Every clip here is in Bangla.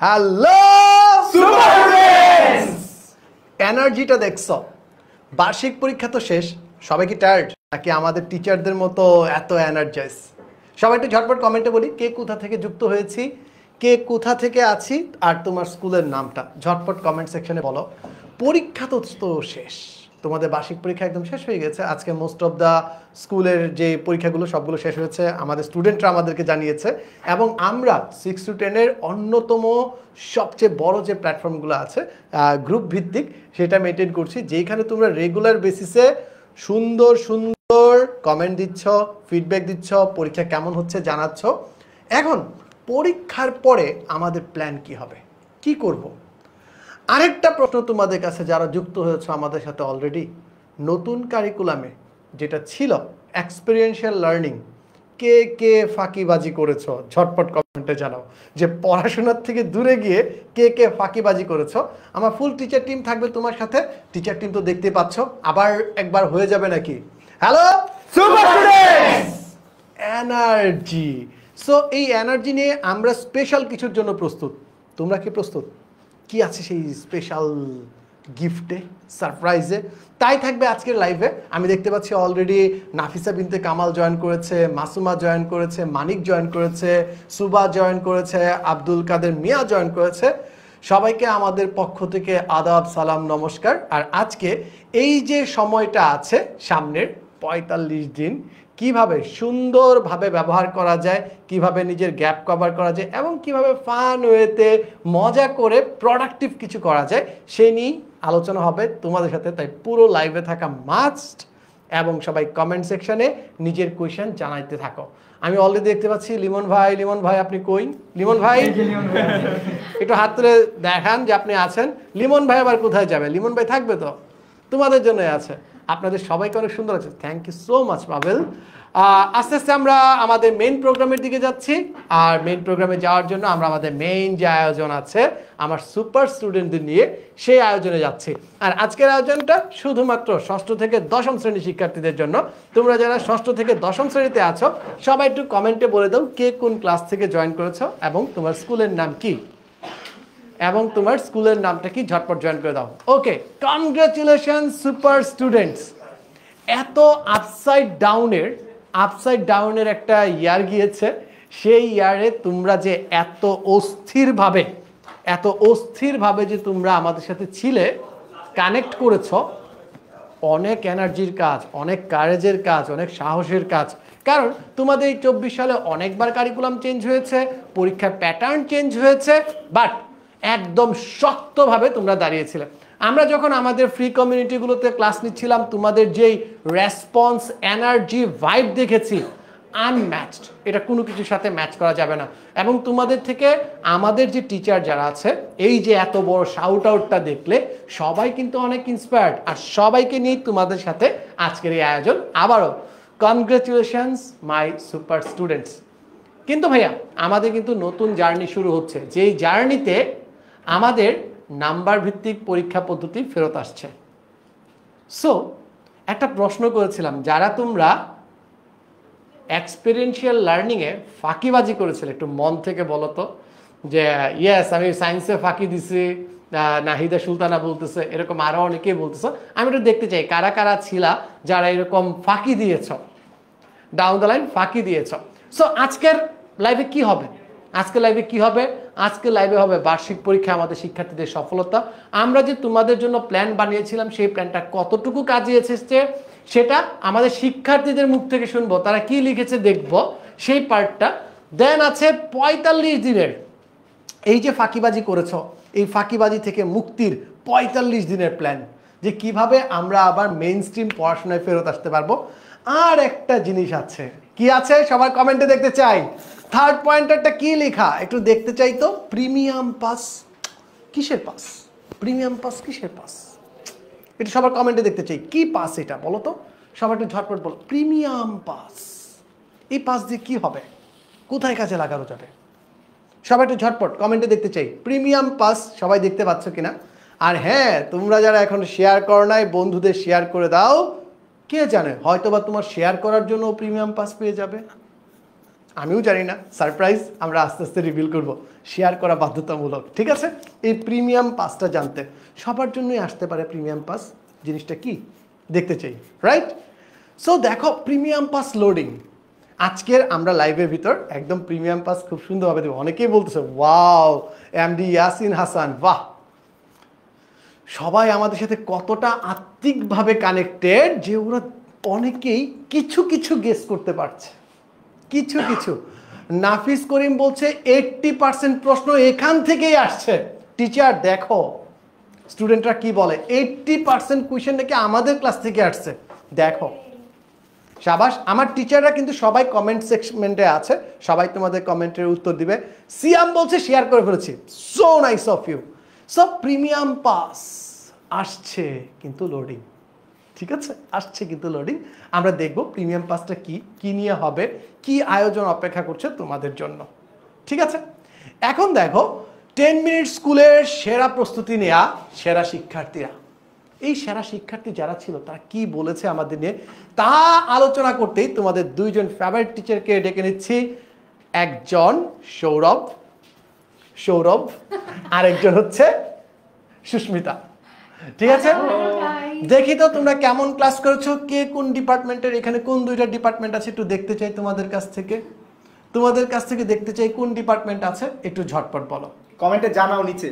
হ্যালো সুপার ফ্রেন্ডস, এনার্জিটা দেখছো? বার্ষিক পরীক্ষা তো শেষ, সবাই কি টায়ার্ড নাকি আমাদের টিচারদের মতো এত এনার্জাইজ? সবাই একটু ঝটপট কমেন্টে বলি কে কোথা থেকে যুক্ত হয়েছি, কে কোথা থেকে আছি, আর তোমার স্কুলের নামটা ঝটপট কমেন্ট সেকশনে বলো। পরীক্ষা তো শেষ, তোমাদের বার্ষিক পরীক্ষা একদম শেষ হয়ে গেছে। আজকে মোস্ট অফ দ্য স্কুলের যে পরীক্ষাগুলো সবগুলো শেষ হয়েছে, আমাদের স্টুডেন্টরা আমাদেরকে জানিয়েছে। এবং আমরা 6 to 10-এর অন্যতম সবচেয়ে বড় যে প্ল্যাটফর্মগুলো আছে গ্রুপ ভিত্তিক, সেটা মেনটেন করছি, যেখানে তোমরা রেগুলার বেসিসে সুন্দর সুন্দর কমেন্ট দিচ্ছ, ফিডব্যাক দিচ্ছ, পরীক্ষা কেমন হচ্ছে জানাচ্ছ। এখন পরীক্ষার পরে আমাদের প্ল্যান কি হবে, কি করব? আরেকটা প্রশ্ন তোমাদের কাছে, যারা যুক্ত হয়েছে আমাদের সাথে অলরেডি, নতুন কারিকুলামে যেটা ছিল এক্সপেরিয়েন্সিয়াল লার্নিং, কে কে ফাঁকিবাজি করেছো ঝটপট কমেন্টে জানাও। যে পড়াশোনার থেকে দূরে গিয়ে কে কে ফাঁকিবাজি করেছো। আমার ফুল টিচার টিম থাকবে তোমার সাথে। টিচার টিম তো দেখতে পাচ্ছ, আবার একবার হয়ে যাবে নাকি? Hello super students, energy. So এই এনার্জি নিয়ে আমরা স্পেশাল কিছুর জন্য প্রস্তুত। তোমরা কি প্রস্তুত? কি আছে সেই স্পেশাল গিফটে, সারপ্রাইজে? তাই থাকবে আজকের লাইভে। আমি দেখতে পাচ্ছি অলরেডি নাফিসা বিনতে কামাল জয়েন করেছে, মাসুমা জয়েন করেছে, মানিক জয়েন করেছে, সুবা জয়েন করেছে, আব্দুল কাদের মিয়া জয়েন করেছে। সবাইকে আমাদের পক্ষ থেকে আদাব, সালাম, নমস্কার। আর আজকে এই যে সময়টা আছে সামনের 45 দিন, কিভাবে সুন্দরভাবে ব্যবহার করা যায়, কিভাবে নিজের গ্যাপ কভার করা যায়, এবং কিভাবে ফান ওয়েতে মজা করে প্রোডাক্টিভ কিছু করা যায়, সেই নিয়েই আলোচনা হবে তোমাদের সাথে। তাই পুরো লাইভে থাকা মাস্ট, এবং সবাই কমেন্ট সেকশনে নিজের কোয়েশ্চেন জানাইতে থাকো। আমি অলরেডি দেখতে পাচ্ছি লিমন ভাই আপনি কই? লিমন ভাই একটু হাত তুলে দেখান যে আপনি আছেন। লিমন ভাই আবার কোথায় যাবে? লিমন ভাই থাকবে তো, তোমাদের জন্যই আছে। আপনাদের সবাইকে অনেক সুন্দর আছে, thank you so much Pabel. আস্তে আস্তে আমরা আমাদের মেইন প্রোগ্রামের দিকে যাচ্ছি। আর মেইন প্রোগ্রামে যাওয়ার জন্য আমরা আমাদের মেইন যে আয়োজন আছে আমার সুপার স্টুডেন্টদের নিয়ে, সেই আয়োজনে যাচ্ছি। আর আজকের আয়োজনটা শুধুমাত্র ষষ্ঠ থেকে দশম শ্রেণীর শিক্ষার্থীদের জন্য। তোমরা যারা ষষ্ঠ থেকে দশম শ্রেণীতে আছো, সবাই একটু কমেন্টে বলে দাও কে কোন ক্লাস থেকে জয়েন করেছো এবং তোমার স্কুলের নাম কি, এবং তোমার স্কুলের নামটা কি, ঝটপট জয়েন করে দাও। ওকে, কনগ্রাচুলেশন সুপার স্টুডেন্টস। এত আপসাইড ডাউনের একটা ইয়ার গিয়েছে, সেই ইয়ারে তোমরা যে এত অস্থিরভাবে যে তোমরা আমাদের সাথে ছিলে, কানেক্ট করেছো, অনেক এনার্জির কাজ, অনেক কারেজের কাজ, অনেক সাহসের কাজ। কারণ তোমাদের এই 24 সালে অনেকবার কারিকুলাম চেঞ্জ হয়েছে, পরীক্ষার প্যাটার্ন চেঞ্জ হয়েছে, বাট একদম শক্তভাবে তোমরা দাঁড়িয়েছিলে। আমরা যখন আমাদের ফ্রি কমিউনিটিগুলোতে ক্লাস নিচ্ছিলাম, তোমাদের যেই রেসপন্স, এনার্জি, ভাইব দেখেছি, আনম্যাচড। এটা কোনো কিছুর সাথে ম্যাচ করা যাবে না। এবং তোমাদের থেকে আমাদের যে টিচার যারা আছে, এই যে এত বড় শাউট আউটটা দেখলে সবাই কিন্তু অনেক ইন্সপায়ার্ড। আর সবাইকে নিয়ে তোমাদের সাথে আজকের এই আয়োজন। আবারও কনগ্রাচুলেশনস মাই সুপার স্টুডেন্টস। কিন্তু ভাইয়া, আমাদের কিন্তু নতুন জার্নি শুরু হচ্ছে, যেই জার্নিতে আমাদের নাম্বার ভিত্তিক পরীক্ষা পদ্ধতি ফেরত আসছে। সো একটা প্রশ্ন করেছিলাম, যারা তোমরা এক্সপেরিয়েন্সিয়াল লার্নিংয়ে ফাঁকিবাজি করেছিলে, একটু মন থেকে বলো তো যে ইয়েস আমি সায়েন্সে ফাঁকি দিছি। নাহিদা সুলতানা বলতেছে, এরকম আরও অনেকেই বলতেছে। আমি একটু দেখতে চাই কারা কারা ছিলা যারা এরকম ফাঁকি দিয়েছ, ডাউন দ্য লাইন ফাঁকি দিয়েছ। সো আজকের লাইভে কি হবে? আজকে লাইভে হবে বার্ষিক পরীক্ষা, আমাদের শিক্ষার্থীদের সফলতা। আমরা যে তোমাদের জন্য প্ল্যান বানিয়েছিলাম, সেই প্ল্যানটা কতটুকু কাজে এসেছে সেটা আমাদের শিক্ষার্থীদের মুখ থেকে শুনবো, তারা কি লিখেছে দেখবো সেই পার্টটা। দেন আছে 45 দিনের এই যে ফাঁকিবাজি করেছো, এই ফাঁকিবাজি থেকে মুক্তির 45 দিনের প্ল্যান, যে কিভাবে আমরা আবার মেইন স্ট্রিম পড়াশোনায় ফেরত আসতে পারবো। আর একটা জিনিস আছে, কি আছে সবার কমেন্টে দেখতে চাই। থার্ড পয়েন্টারটা কি লেখা একটু দেখতে চাই তো। প্রিমিয়াম পাস কিসের পাস? প্রিমিয়াম পাস কিসের পাস? এটা সবার কমেন্টে দেখতে চাই। কি পাস এটা বলো তো, সবাই একটু ঝটপট বলো। প্রিমিয়াম পাস, এই পাস দিয়ে কি হবে, কোথায় কাজে লাগানো যাবে? সবাই একটু ঝটপট কমেন্টে দেখতে চাই। প্রিমিয়াম পাস সবাই দেখতে পাচ্ছ কিনা? আর হ্যাঁ, তোমরা যারা এখন শেয়ার করো নাই, বন্ধুদের শেয়ার করে দাও। কে জানে, হয়তো বা তোমার শেয়ার করার জন্য প্রিমিয়াম পাস পেয়ে যাবে। আমিও জানি না, সারপ্রাইজ, আমরা আস্তে আস্তে রিভিল করব, শেয়ার করা বাধ্যতামূলক, ঠিক আছে? এই প্রিমিয়াম পাসটা জানতে সবার জন্যই আসতে পারে। প্রিমিয়াম পাস জিনিসটা কি দেখতে চাই, রাইট? সো দেখো, প্রিমিয়াম পাস লোডিং আজকের আমরা লাইভের ভিতর একদম প্রিমিয়াম পাস খুব সুন্দরভাবে দেবো। অনেকেই বলতেছে ওয়াও, এমডি ইয়াসিন হাসান, বাহ! সবাই আমাদের সাথে কতটা আত্মিকভাবে কানেক্টেড যে ওরা অনেকেই কিছু কিছু গেস করতে পারছে, কিছু কিছু। নাফিস করিম বলছে 80% প্রশ্ন এখান থেকেই আসছে। টিচার দেখো স্টুডেন্টরা কি বলে, 80% কোয়েশ্চেন নাকি আমাদের ক্লাস থেকে আসছে। দেখো, শাবাশ। আমার টিচাররা কিন্তু সবাই কমেন্ট সেকশনে আছে, সবাই তোমাদের কমেন্টের উত্তর দিবে। সিয়াম বলছে শেয়ার করে ফেলেছি, সো নাইস অফ ইউ। সব প্রিমিয়াম পাস আসছে কিন্তু লোডিং, ঠিক আছে? আসছে কিন্তু লোডিং। আমরা দেখব প্রিমিয়াম পাসটা কি নিয়ে হবে, কি আয়োজন অপেক্ষা করছে তোমাদের জন্য, ঠিক আছে? এখন দেখো 10 মিনিট স্কুলের সেরা প্রস্তুতি নেওয়া সেরা শিক্ষার্থীরা, এই সেরা শিক্ষার্থী যারা ছিল তারা কি বলেছে আমাদের নিয়ে তা আলোচনা করতেই তোমাদের দুইজন ফেভারিট টিচারকে ডেকে নিচ্ছি। একজন সৌরভ, আরেকজন হচ্ছে সুস্মিতা, ঠিক আছে? দেখি তো তোমরা কেমন ক্লাস করেছো, কে কোন ডিপার্টমেন্টের, এখানে কোন দুইটা ডিপার্টমেন্ট আছে একটু দেখতে চাই তোমাদের কাছ থেকে দেখতে চাই কোন ডিপার্টমেন্ট আছে, একটু ঝটপট বলো, কমেন্টে জানাও নিচে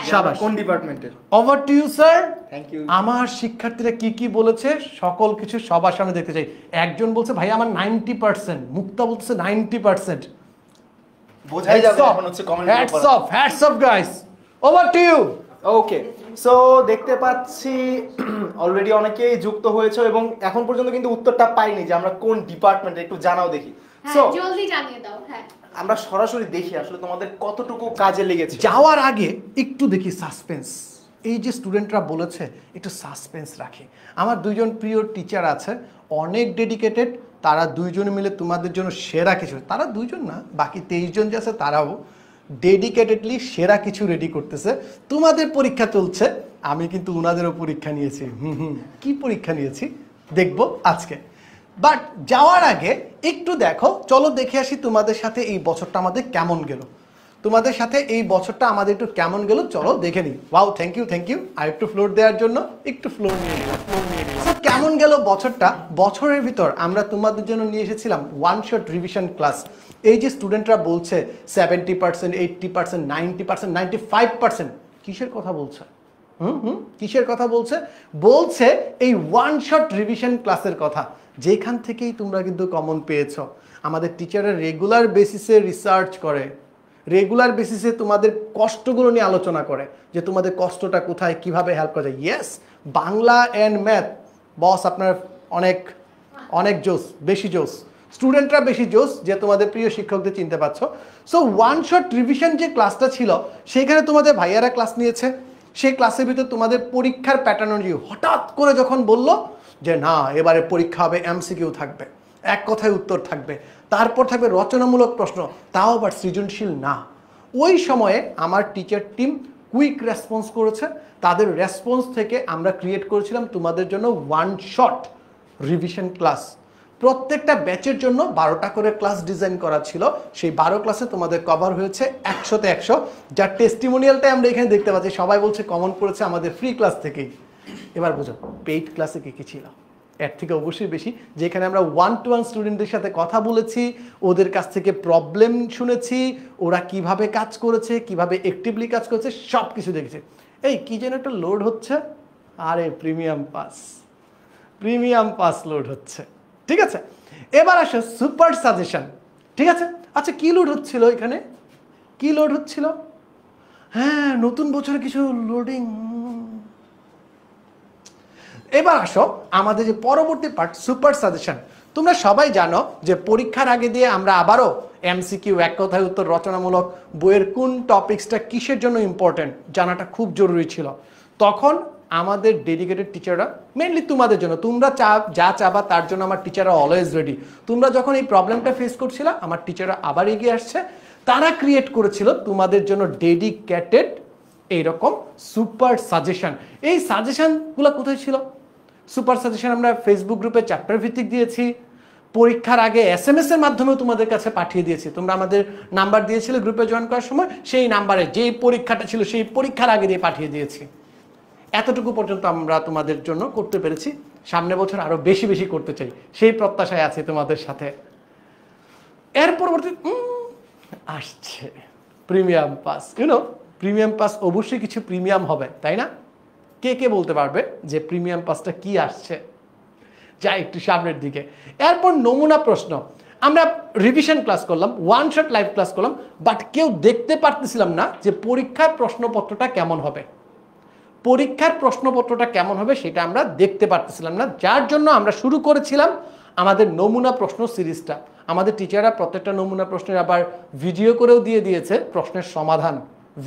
শাবাশ। কোন ডিপার্টমেন্টের। Over to you sir. Thank you. আমার শিক্ষার্থীরা কি বলেছে সকল কিছু সবার সামনে দেখতে চাই। একজন বলছে ভাই আমার 90%, মুক্তা বলছে 90%। বোঝাই যাবে এখন হচ্ছে comment. Hats off guys, over to you. Okay, so দেখতে পাচ্ছি অলরেডি অনেকেই যুক্ত হয়েছে এবং এখন পর্যন্ত কিন্তু উত্তরটা পাইনি যে আমরা কোন ডিপার্টমেন্টে, একটু জানাও দেখি। সো জলদি জানিয়ে দাও। হ্যাঁ, আমরা সরাসরি দেখি আসলে তোমাদের কতটুকু কাজে লেগেছে। যাওয়ার আগে একটু দেখি সাসপেন্স, এই যে স্টুডেন্টরা বলেছে একটু সাসপেন্স রাখি। আমার দুইজন প্রিয় টিচার আছে, অনেক ডেডিকেটেড, তারা দুইজন মিলে তোমাদের জন্য সেরা কিছু, তারা দুইজন না বাকি 23 জন যে আছে তারাও ডেডিকেটেডলি সেরা কিছু রেডি করতেছে। তোমাদের পরীক্ষা চলছে, আমি কিন্তু ওনাদেরও পরীক্ষা নিয়েছি। কি পরীক্ষা নিয়েছি দেখবো আজকে। বাট যাওয়ার আগে একটু দেখো, চলো দেখে আসি তোমাদের সাথে এই বছরটা আমাদের কেমন গেল। একটু কেমন গেল চলো দেখে নিই। ওয়াও, থ্যাংক ইউ আর একটু ফ্লোর দেওয়ার জন্য, একটু ফ্লোর নিয়ে নিলাম। কেমন গেল বছরটা? বছরের ভিতর আমরা তোমাদের জন্য নিয়ে এসেছিলাম ওয়ান শট রিভিশন ক্লাস। এই যে স্টুডেন্টরা বলছে 70%, 80%, 90%, 95%, কিসের কথা বলছে? কিসের কথা বলছে? বলছে এই ওয়ান শট রিভিশন ক্লাসের কথা, যেখান থেকেই তোমরা কিন্তু কমন পেয়েছো। আমাদের টিচাররা রেগুলার বেসিসে রিসার্চ করে, রেগুলার বেসিসে তোমাদের কষ্টগুলো নিয়ে আলোচনা করে যে তোমাদের কষ্টটা কোথায়, কিভাবে হেল্প করা যায়। ইয়েস, বাংলা অ্যান্ড ম্যাথ বস আপনার অনেক জোস, বেশি জোস, স্টুডেন্টরা বেশি জোস যে তোমাদের প্রিয় শিক্ষকদের চিনতে পারছো। সো ওয়ান শট রিভিশন যে ক্লাসটা ছিল সেখানে তোমাদের ভাইয়ারা ক্লাস নিয়েছে। সেই ক্লাসের ভিতর তোমাদের পরীক্ষার প্যাটার্ন অনুযায়ী হঠাৎ করে যখন বললো যে না এবারে পরীক্ষা হবে, এমসিকিউ থাকবে, এক কথায় উত্তর থাকবে, তারপর থাকবে রচনামূলক প্রশ্ন, তাও আবার সৃজনশীল না, ওই সময়ে আমার টিচার টিম কুইক রেসপন্স করেছে। তাদের রেসপন্স থেকে আমরা ক্রিয়েট করেছিলাম তোমাদের জন্য ওয়ান শট রিভিশন ক্লাস। প্রত্যেকটা ব্যাচের জন্য 12টা করে ক্লাস ডিজাইন করা ছিল। সেই 12 ক্লাসে তোমাদের কভার হয়েছে 100তে 100, যার টেস্টিমোনিয়ালটা আমরা এখানে দেখতে পাচ্ছি। সবাই বলছে কমন পড়েছে আমাদের ফ্রি ক্লাস থেকেই। এবার বুঝো পেইড ক্লাসে কি ছিল, এর থেকে অবশ্যই বেশি, যেখানে আমরা 1-to-1 স্টুডেন্টদের সাথে কথা বলেছি, ওদের কাছ থেকে প্রবলেম শুনেছি, ওরা কিভাবে কাজ করেছে, কিভাবে অ্যাক্টিভলি কাজ করেছে, সব কিছু দেখেছি। এই কি যেন একটা লোড হচ্ছে, আরে প্রিমিয়াম পাস লোড হচ্ছে, ঠিক আছে? এবার আসো সুপার সাজেশন, ঠিক আছে? আচ্ছা কি লোড হচ্ছিল এখানে, কি লোড হচ্ছিল? হ্যাঁ, নতুন বছরে কিছু লোডিং। এবার আসো আমাদের যে পরবর্তী পার্ট, সুপার সাজেশন। তোমরা সবাই জানো যে পরীক্ষার আগে দিয়ে আমরা আবারও এমসিকিউ, এক কথায় উত্তর, রচনামূলক বইয়ের কোন টপিক্সটা কিসের জন্য ইম্পর্টেন্ট জানাটা খুব জরুরি ছিল। তখন আমাদের ডেডিকেটেড টিচাররা, মেনলি তোমাদের জন্য, তোমরা যা চাবা তার জন্য আমার টিচাররা অলওয়েজ রেডি। তোমরা যখন এই প্রবলেমটা ফেস করছিল, আমার টিচাররা আবার এগিয়ে আসছে, তারা ক্রিয়েট করেছিল তোমাদের জন্য ডেডিকেটেড এইরকম সুপার সাজেশন। এই সাজেশনগুলো কোথায় ছিল? সুপার সাজেশন আমরা ফেসবুক গ্রুপে চ্যাপ্টার ভিত্তিক দিয়েছি, পরীক্ষার আগে SMS এর মাধ্যমেও তোমাদের কাছে পাঠিয়ে দিয়েছি। তোমরা আমাদের নাম্বার দিয়েছিলে গ্রুপে জয়েন করার সময়, সেই নাম্বারে যেই পরীক্ষাটা ছিল সেই পরীক্ষার আগে দিয়ে পাঠিয়ে দিয়েছি। এতটুকু পর্যন্ত আমরা তোমাদের জন্য করতে পেরেছি। সামনের বছর আরো বেশি বেশি করতে চাই, সেই প্রত্যাশায় আছি তোমাদের সাথে। এর পরবর্তী আসছে প্রিমিয়াম পাস। প্রিমিয়াম পাস অবশ্যই কিছু প্রিমিয়াম হবে, তাই না? কে কে বলতে পারবে যে প্রিমিয়াম পাসটা কি আসছে? যাই একটু সামনের দিকে। এরপর নমুনা প্রশ্ন। আমরা রিভিশন ক্লাস করলাম, ওয়ান শট লাইভ ক্লাস করলাম, বাট কেউ দেখতে পারতেছিলাম না যে পরীক্ষার প্রশ্নপত্রটা কেমন হবে। পরীক্ষার প্রশ্নপত্রটা কেমন হবে সেটা আমরা দেখতে পারতেছিলাম না, যার জন্য আমরা শুরু করেছিলাম আমাদের নমুনা প্রশ্ন সিরিজটা। আমাদের টিচাররা প্রত্যেকটা নমুনা প্রশ্নের আবার ভিডিও করেও দিয়ে দিয়েছে প্রশ্নের সমাধান,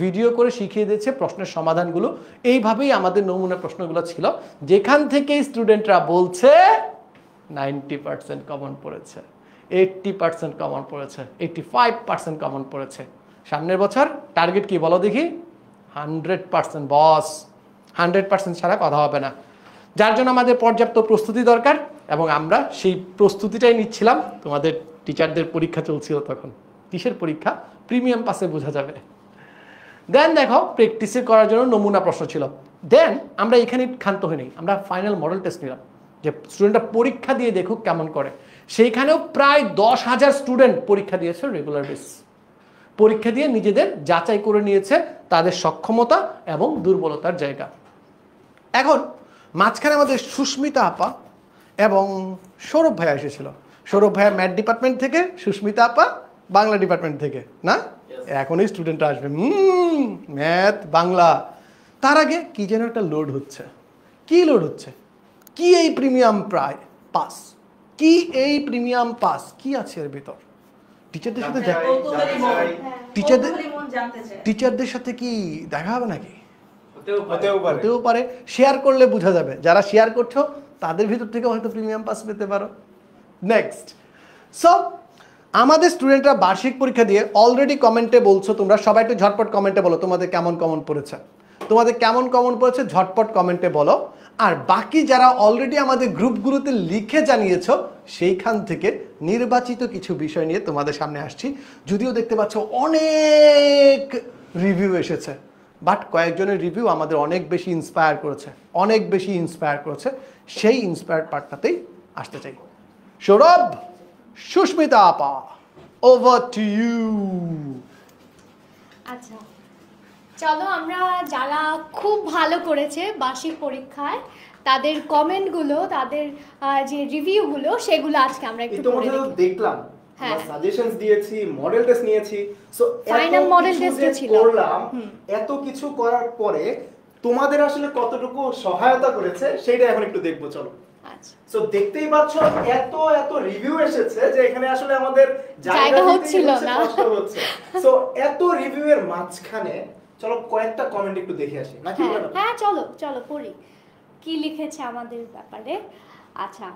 ভিডিও করে শিখিয়ে দিয়েছে প্রশ্নের সমাধানগুলো। এইভাবেই আমাদের নমুনা প্রশ্নগুলো ছিল, যেখান থেকে স্টুডেন্টরা বলছে 90% কমন পড়েছে, 80% কমন পড়েছে, 85% কমন পড়েছে। সামনের বছর টার্গেট কি বলো দেখি? 100% বস, 100% ছাড়া কথা হবে না। যার জন্য আমাদের পর্যাপ্ত প্রস্তুতি দরকার, এবং আমরা সেই প্রস্তুতিটাই নিচ্ছিলাম। তোমাদের টিচারদের পরীক্ষা চলছিল তখন। কিসের পরীক্ষা? প্রিমিয়াম পাসে বোঝা যাবে। দেন দেখো প্র্যাকটিসে করার জন্য নমুনা প্রশ্ন ছিল। দেন আমরা এখানে ক্ষান্ত হইনি, আমরা ফাইনাল মডেল টেস্ট নিলাম, যে স্টুডেন্টরা পরীক্ষা দিয়ে দেখুক কেমন করে। সেইখানেও প্রায় 10,000 স্টুডেন্ট পরীক্ষা দিয়েছে রেগুলার বেস। পরীক্ষা দিয়ে নিজেদের যাচাই করে নিয়েছে তাদের সক্ষমতা এবং দুর্বলতার জায়গা। এখন মাঝখানে আমাদের সুস্মিতা আপা এবং সৌরভ ভাইয়া এসেছিল। সৌরভ ভাইয়া ম্যাথ ডিপার্টমেন্ট থেকে, সুস্মিতা আপা বাংলা ডিপার্টমেন্ট থেকে, না? এখনই স্টুডেন্টরা আসবে ম্যাথ বাংলা। তার আগে কি যেন একটা লোড হচ্ছে। কি লোড হচ্ছে? কি এই প্রিমিয়াম পাস? কি এই প্রিমিয়াম পাস? কি আছে এর ভিতর? টিচারদের সাথে টিচারদের সাথে কি দেখা হবে নাকি? হতেও পারে। শেয়ার করলে বোঝা যাবে। যারা শেয়ার করছো তাদের ভিতর থেকে হয়তো প্রিমিয়াম পাস পেতে পারো। নেক্সট, সো আমাদের স্টুডেন্টরা বার্ষিক পরীক্ষা দিয়ে অলরেডি কমেন্টে বলছো, তোমরা সবাই একটু ঝটপট কমেন্টে বলো তোমাদের কেমন কমন পড়েছে। তোমাদের কেমন কমন পড়েছে ঝটপট কমেন্টে বলো। আর বাকি যারা অলরেডি আমাদের গ্রুপগুলোতে লিখে জানিয়েছো, সেইখান থেকে নির্বাচিত কিছু বিষয় নিয়ে তোমাদের সামনে আসছি। যদিও দেখতে পাচ্ছ অনেক রিভিউ এসেছে, বাট কয়েকজনের রিভিউ আমাদের অনেক বেশি ইন্সপায়ার করেছে। সেই ইন্সপায়ার্ড পার্টটাতেই আসতে চাই। সৌরভ, সুস্মিতা আপা, ওভার টু ইউ। আচ্ছা, চলো আমরা যারা খুব ভালো করেছে বার্ষিক পরীক্ষায় তাদের কমেন্টগুলো, তাদের যে রিভিউগুলো, সেগুলো আজকে আমরা একটু পড়ে দেখি। দেখলাম, হ্যাঁ, সাজেশনস দিয়েছি, মডেল টেস্ট নিয়েছি, সো ফাইনাল মডেল টেস্টও ছিল। করলাম, এত কিছু করার পরে তোমাদের আসলে কতটুকু সহায়তা করেছে সেটা এখন একটু দেখবো। চলো। আচ্ছা, সো দেখতেই পাচ্ছ এত রিভিউ এসেছে যে এখানে আসলে আমাদের জায়গা হচ্ছিল না। সো এত রিভিউ এর মাঝখানে চলো কয়েকটা কমেন্ট একটু দেখে আসি নাকি? হ্যাঁ, চলো পড়ি কি লিখেছে আমাদের ব্যাপারে। আচ্ছা,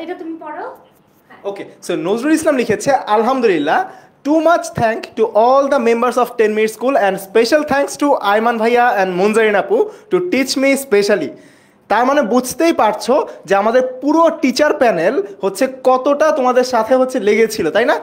এটা তুমি পড়ো। ওকে, সো নজরুল ইসলাম লিখেছে, আলহামদুলিল্লাহ, too much thank to all the members of 10 Minute School and special thanks to Ayman Bhaiya and Munzarin Apu to teach me specially. তার মানে বুঝতেই পারছো যে আমাদের পুরো টিচার প্যানেল হচ্ছে কতটা তোমাদের সাথে হচ্ছে লেগেছিল, তাই না?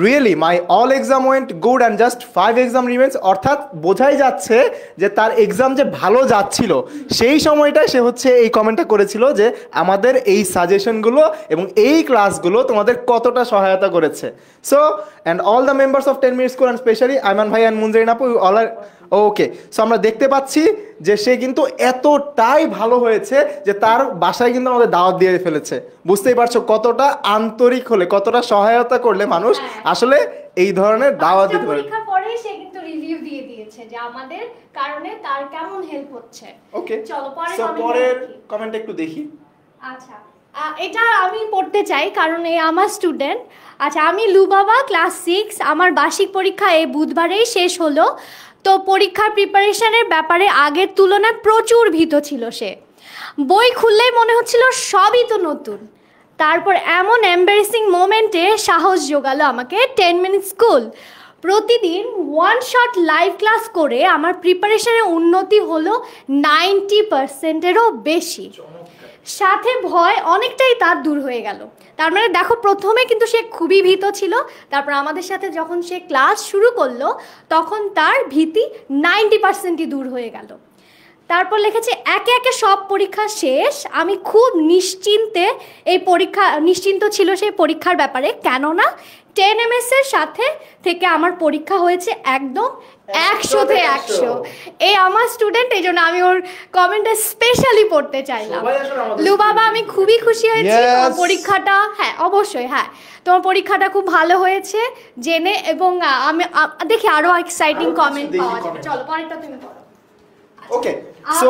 Really my all exam went good and just 5 exam remains. অর্থাৎ বোঝাই যাচ্ছে যে তার এক্সাম যে ভালো যাচ্ছিল সেই সময়টায় সে হচ্ছে এই কমেন্টটা করেছিল যে আমাদের এই সাজেশনগুলো এবং এই ক্লাসগুলো তোমাদের কতটা সহায়তা করেছে। So and all the members of 10 Minute School and specially Ayman ভাই অ্যান্ড মুনজারিন আপু অল আর ওকে। সো আমরা দেখতে পাচ্ছি যে সে কিন্তু এতটাই ভালো হয়েছে যে তার বাসায় কিন্তু আমাদের দাওয়াত দিয়ে ফেলেছে। বুঝতেই পারছো কতটা আন্তরিক হলে, কতটা সহায়তা করলে মানুষ আসলে এই ধরনের দাওয়াত দিতে পারে। পরীক্ষার পরে সে কিন্তু রিভিউ দিয়ে দিয়েছে যে আমাদের কারণে তার কেমন হেল্প হচ্ছে। ওকে, চলো পরের কমেন্ট একটু দেখি। আচ্ছা, এটা আমি পড়তে চাই কারণ এই আমার স্টুডেন্ট। আচ্ছা, আমি লুবাবা, ক্লাস 6। আমার বার্ষিক পরীক্ষা এই বুধবারেই শেষ হলো। তো পরীক্ষার প্রিপারেশনের ব্যাপারে আগের তুলনায় প্রচুর ভীত ছিল সে। বই খুললেই মনে হচ্ছিল সবই তো নতুন। তারপর এমন এম্বারেসিং মোমেন্টে সাহস জোগালো আমাকে 10 Minute School। প্রতিদিন ওয়ান শট লাইভ ক্লাস করে আমার প্রিপারেশনের উন্নতি হলো 90%-এরও বেশি। সাথে ভয় অনেকটাই তার দূর হয়ে গেল। তার মানে দেখো, প্রথমে কিন্তু সে খুবই ভীত ছিল, তারপর আমাদের সাথে যখন সে ক্লাস শুরু করলো তখন তার ভীতি 90%ই দূর হয়ে গেল। তারপর লিখেছে একে একে সব পরীক্ষা শেষ, আমি খুব নিশ্চিন্ত ছিল সেই পরীক্ষার ব্যাপারে, কেননা 10 MS এর সাথে থেকে আমার পরীক্ষা হয়েছে একদম 100-তে 100। এই আমার স্টুডেন্ট, এই জন্য আমি ওর কমেন্টটা স্পেশালি পড়তে চাইলাম। লুবাবা, আমি খুবই খুশি হয়েছি তোমার পরীক্ষাটা, হ্যাঁ অবশ্যই, হ্যাঁ তোমার পরীক্ষাটা খুব ভালো হয়েছে জেনে, এবং আমি দেখি আরো এক্সাইটিং কমেন্ট পাওয়া যাবে। চলো পরেরটা তুমি পড়ো। ওকে, সো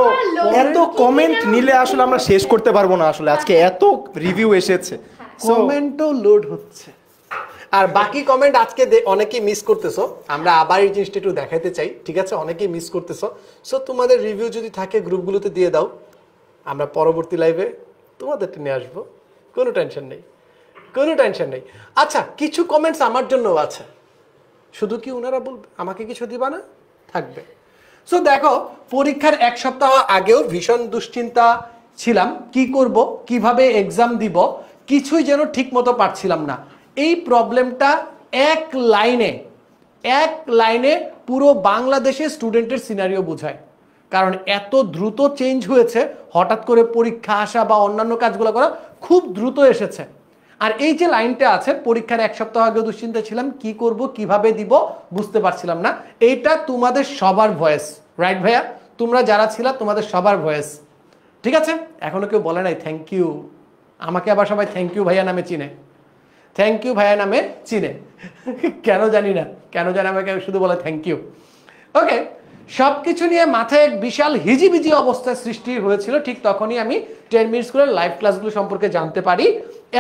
এত কমেন্ট নিলে আসলে আমরা শেষ করতে পারবো না, আসলে আজকে এত রিভিউ এসেছে, কমেন্টও লোড হচ্ছে। আর বাকি কমেন্ট আজকে অনেকেই মিস করতেছো, আমরা আবার এই জিনিসটা একটু দেখাতে চাই, ঠিক আছে? অনেকেই মিস করতেছো, সো তোমাদের রিভিউ যদি থাকে গ্রুপগুলোতে দিয়ে দাও, আমরা পরবর্তী লাইভে তোমাদেরটা নিয়ে আসবো, কোনো টেনশন নেই, কোনো টেনশন নেই। আচ্ছা, কিছু কমেন্টস আমার জন্যও আছে, শুধু কি ওনারা বলবে, আমাকে কিছু দিবা না? থাকবে। সো দেখো, পরীক্ষার 1 সপ্তাহ আগেও ভীষণ দুশ্চিন্তা ছিলাম, কি করব, কিভাবে এক্সাম দিব, কিছুই যেন ঠিক মতো পারছিলাম না। এই প্রবলেমটা এক লাইনে পুরো বাংলাদেশের স্টুডেন্টের সিনারিও বোঝায়। কারণ এত দ্রুত চেঞ্জ হয়েছে, হঠাৎ করে পরীক্ষা আসা বা অন্যান্য কাজগুলো করা খুব দ্রুত এসেছে। আর এই যে লাইনটা আছে, পরীক্ষার 1 সপ্তাহ আগে দুশ্চিন্তা ছিলাম, কি করব, কিভাবে দিব, বুঝতে পারছিলাম না, এইটা তোমাদের সবার ভয়েস, রাইট ভাইয়া? তোমরা যারা ছিলা তোমাদের সবার ভয়েস, ঠিক আছে? এখনো কেউ বলে নাই থ্যাংক ইউ, আমাকে আবার সবাই থ্যাংক ইউ ভাইয়া নামে চিনে, থ্যাংক ইউ ভাইয়া নামে চিনে, কেন জানি না, কেন জানি আমাকে শুধু বলে থ্যাংক ইউ। ওকে, সব কিছু নিয়ে মাথায় এক বিশাল হিজিবিজি অবস্থার সৃষ্টি হয়েছিল, ঠিক তখনই আমি 10 মিনিট স্কুলের লাইভ ক্লাসগুলো সম্পর্কে জানতে পারি।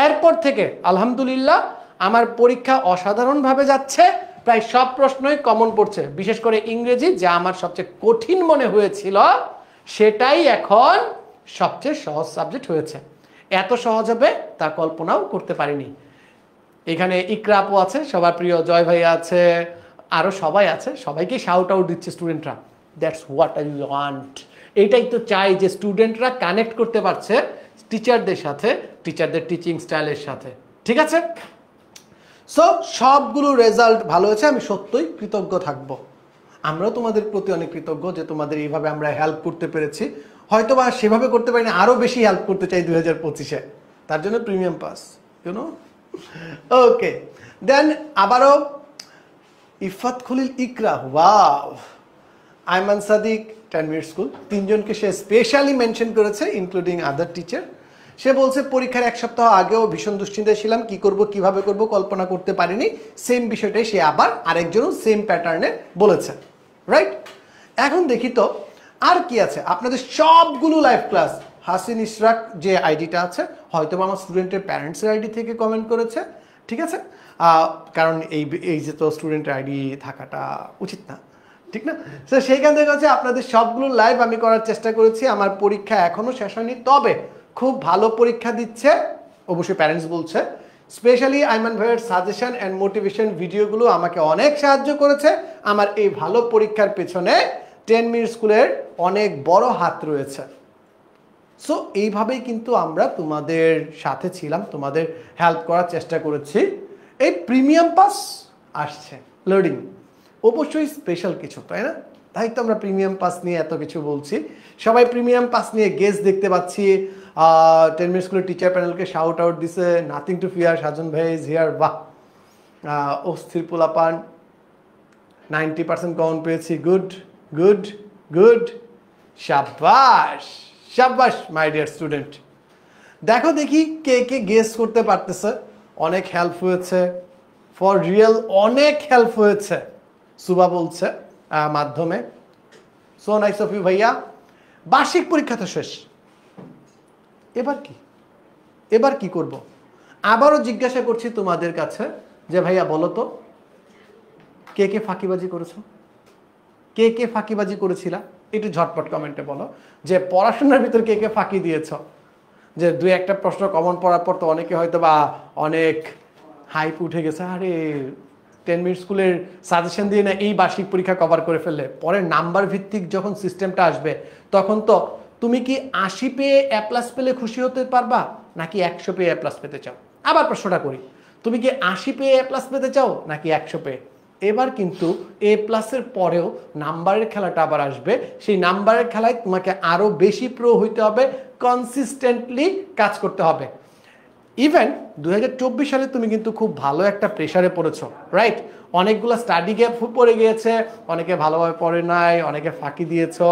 এরপর থেকে আলহামদুলিল্লাহ আমার পরীক্ষা অসাধারণভাবে যাচ্ছে, প্রায় সব প্রশ্নই কমন পড়ছে, বিশেষ করে ইংরেজি, যা আমার সবচেয়ে কঠিন মনে হয়েছিল সেটাই এখন সবচেয়ে সহজ সাবজেক্ট হয়েছে। এত সহজ হবে তা কল্পনাও করতে পারিনি। এখানে ইকরা আপু আছে, সবার প্রিয় জয় ভাইয়া আছে, আরও সবাই আছে, সবাইকে শাউট আউট দিচ্ছে স্টুডেন্টরা। That's what I want. এটাই তো চাই যে স্টুডেন্টরা কানেক্ট করতে পারছে টিচারদের সাথে, টিচারদের টিচিং স্টাইলের সাথে, ঠিক আছে? সো সবগুলো রেজাল্ট ভালো হয়েছে, আমি সত্যই কৃতজ্ঞ থাকবো। আমরাও তোমাদের প্রতি অনেক কৃতজ্ঞ যে তোমাদের এইভাবে আমরা হেল্প করতে পেরেছি। হয়তো বা সেভাবে করতে পারি না, আরও বেশি হেল্প করতে চাই 2025-এ, তার জন্য premium pass, you know. Okay, then আবারও Ifat Khalil Ikra, wow, Aiman Sadik 10 minute school, 3 জনকে সে স্পেশালি মেনশন করেছে, ইনক্লুডিং আদার টিচার। সে বলছে পরীক্ষার 1 সপ্তাহ আগেও ভীষণ দুশ্চিন্তায় ছিলাম, কি করব, কিভাবে করব, কল্পনা করতে পারিনি। সেম বিষয়টাই সে আবার আরেকজনও সেম প্যাটার্নে বলেছে, রাইট? এখন দেখি তো আর কি আছে। আপনাদের সবগুলো লাইভ ক্লাস, হাসিন ইশরাক যে আইডিটা আছে, হয়তো আমার স্টুডেন্টের প্যারেন্টসের আইডি থেকে কমেন্ট করেছে, ঠিক আছে? কারণ এই যে তো স্টুডেন্টের আইডি থাকাটা উচিত না, ঠিক না? তো সেইখান থেকে হচ্ছে আপনাদের সবগুলো লাইভ আমি করার চেষ্টা করেছি। আমার পরীক্ষা এখনও শেষ হয়নি, তবে খুব ভালো পরীক্ষা দিচ্ছে অবশ্যই প্যারেন্টস বলছে। স্পেশালি আইমান ভাইয়ের সাজেশন অ্যান্ড মোটিভেশন ভিডিওগুলো আমাকে অনেক সাহায্য করেছে। আমার এই ভালো পরীক্ষার পেছনে 10 মিনিট স্কুলের অনেক বড় হাত রয়েছে। সো এইভাবেই কিন্তু আমরা তোমাদের সাথে ছিলাম, তোমাদের হেল্প করার চেষ্টা করেছি। এই প্রিমিয়াম পাস আসছে, লোডিং, অবশ্যই স্পেশাল কিছু, তাই না? তাই তো আমরা প্রিমিয়াম পাস নিয়ে এত কিছু বলছি। সবাই প্রিমিয়াম পাস নিয়ে গেস্ট দেখতে পাচ্ছি। 10 মিনিট স্কুলের টিচার প্যানেলকে শাউট আউট দিছে, নাথিং টু ফিয়ার, সাজন ভাই ইজ হিয়ার, বাহ, অস্থির পোলাপান, 90% কমন পেয়েছি, গুড গুড গুড, শাবাশ শাবাশ মাই ডিয়ার স্টুডেন্ট। দেখো দেখি কে কে গেস করতে পারতেছে। অনেক হেল্প হয়েছে, ফর রিয়েল অনেক হেল্প হয়েছে, সুবা বলছে মাধ্যমে। সো নাইস অফ ইউ ভাইয়া। বার্ষিক পরীক্ষা তো শেষ, এবার কি করব? আবারও জিজ্ঞাসা করছি তোমাদের কাছে যে ভাইয়া বলো তো, কে কে ফাঁকিবাজি করেছো, কে কে ফাঁকিবাজি করেছিলা? একটু ঝটপট কমেন্টে বলো যে পড়াশোনার ভিতর কে কে ফাঁকি দিয়েছ। যে 2-1টা প্রশ্ন কমন পড়ার পর তো অনেকে হয়তো বা অনেক হাইপ উঠে গেছে, আরে 10 মিনিট স্কুলের সাজেশন দিয়ে না এই বার্ষিক পরীক্ষা কভার করে ফেললে, পরে নাম্বার ভিত্তিক যখন সিস্টেমটা আসবে তখন তো তুমি কি 80 পেয়ে এ প্লাস পেলে খুশি হতে পারবা নাকি 100 পেয়ে এ প্লাস পেতে চাও? আবার প্রশ্নটা করি, তুমি কি 80 পেয়ে এ প্লাস পেতে চাও নাকি 100 পেয়ে? এবার কিন্তু এ প্লাসের পরেও নাম্বারের খেলাটা আবার আসবে। সেই নাম্বারের খেলায় তোমাকে আরো বেশি প্রো হইতে হবে, কনসিস্টেন্টলি কাজ করতে হবে। ইভেন 2024 সালে তুমি কিন্তু খুব ভালো একটা প্রেসারে পড়েছো, রাইট? অনেকগুলো স্টাডি গ্যাপ পড়ে গিয়েছে, অনেকে ভালোভাবে পড়ে নাই, অনেকে ফাঁকি দিয়েছো।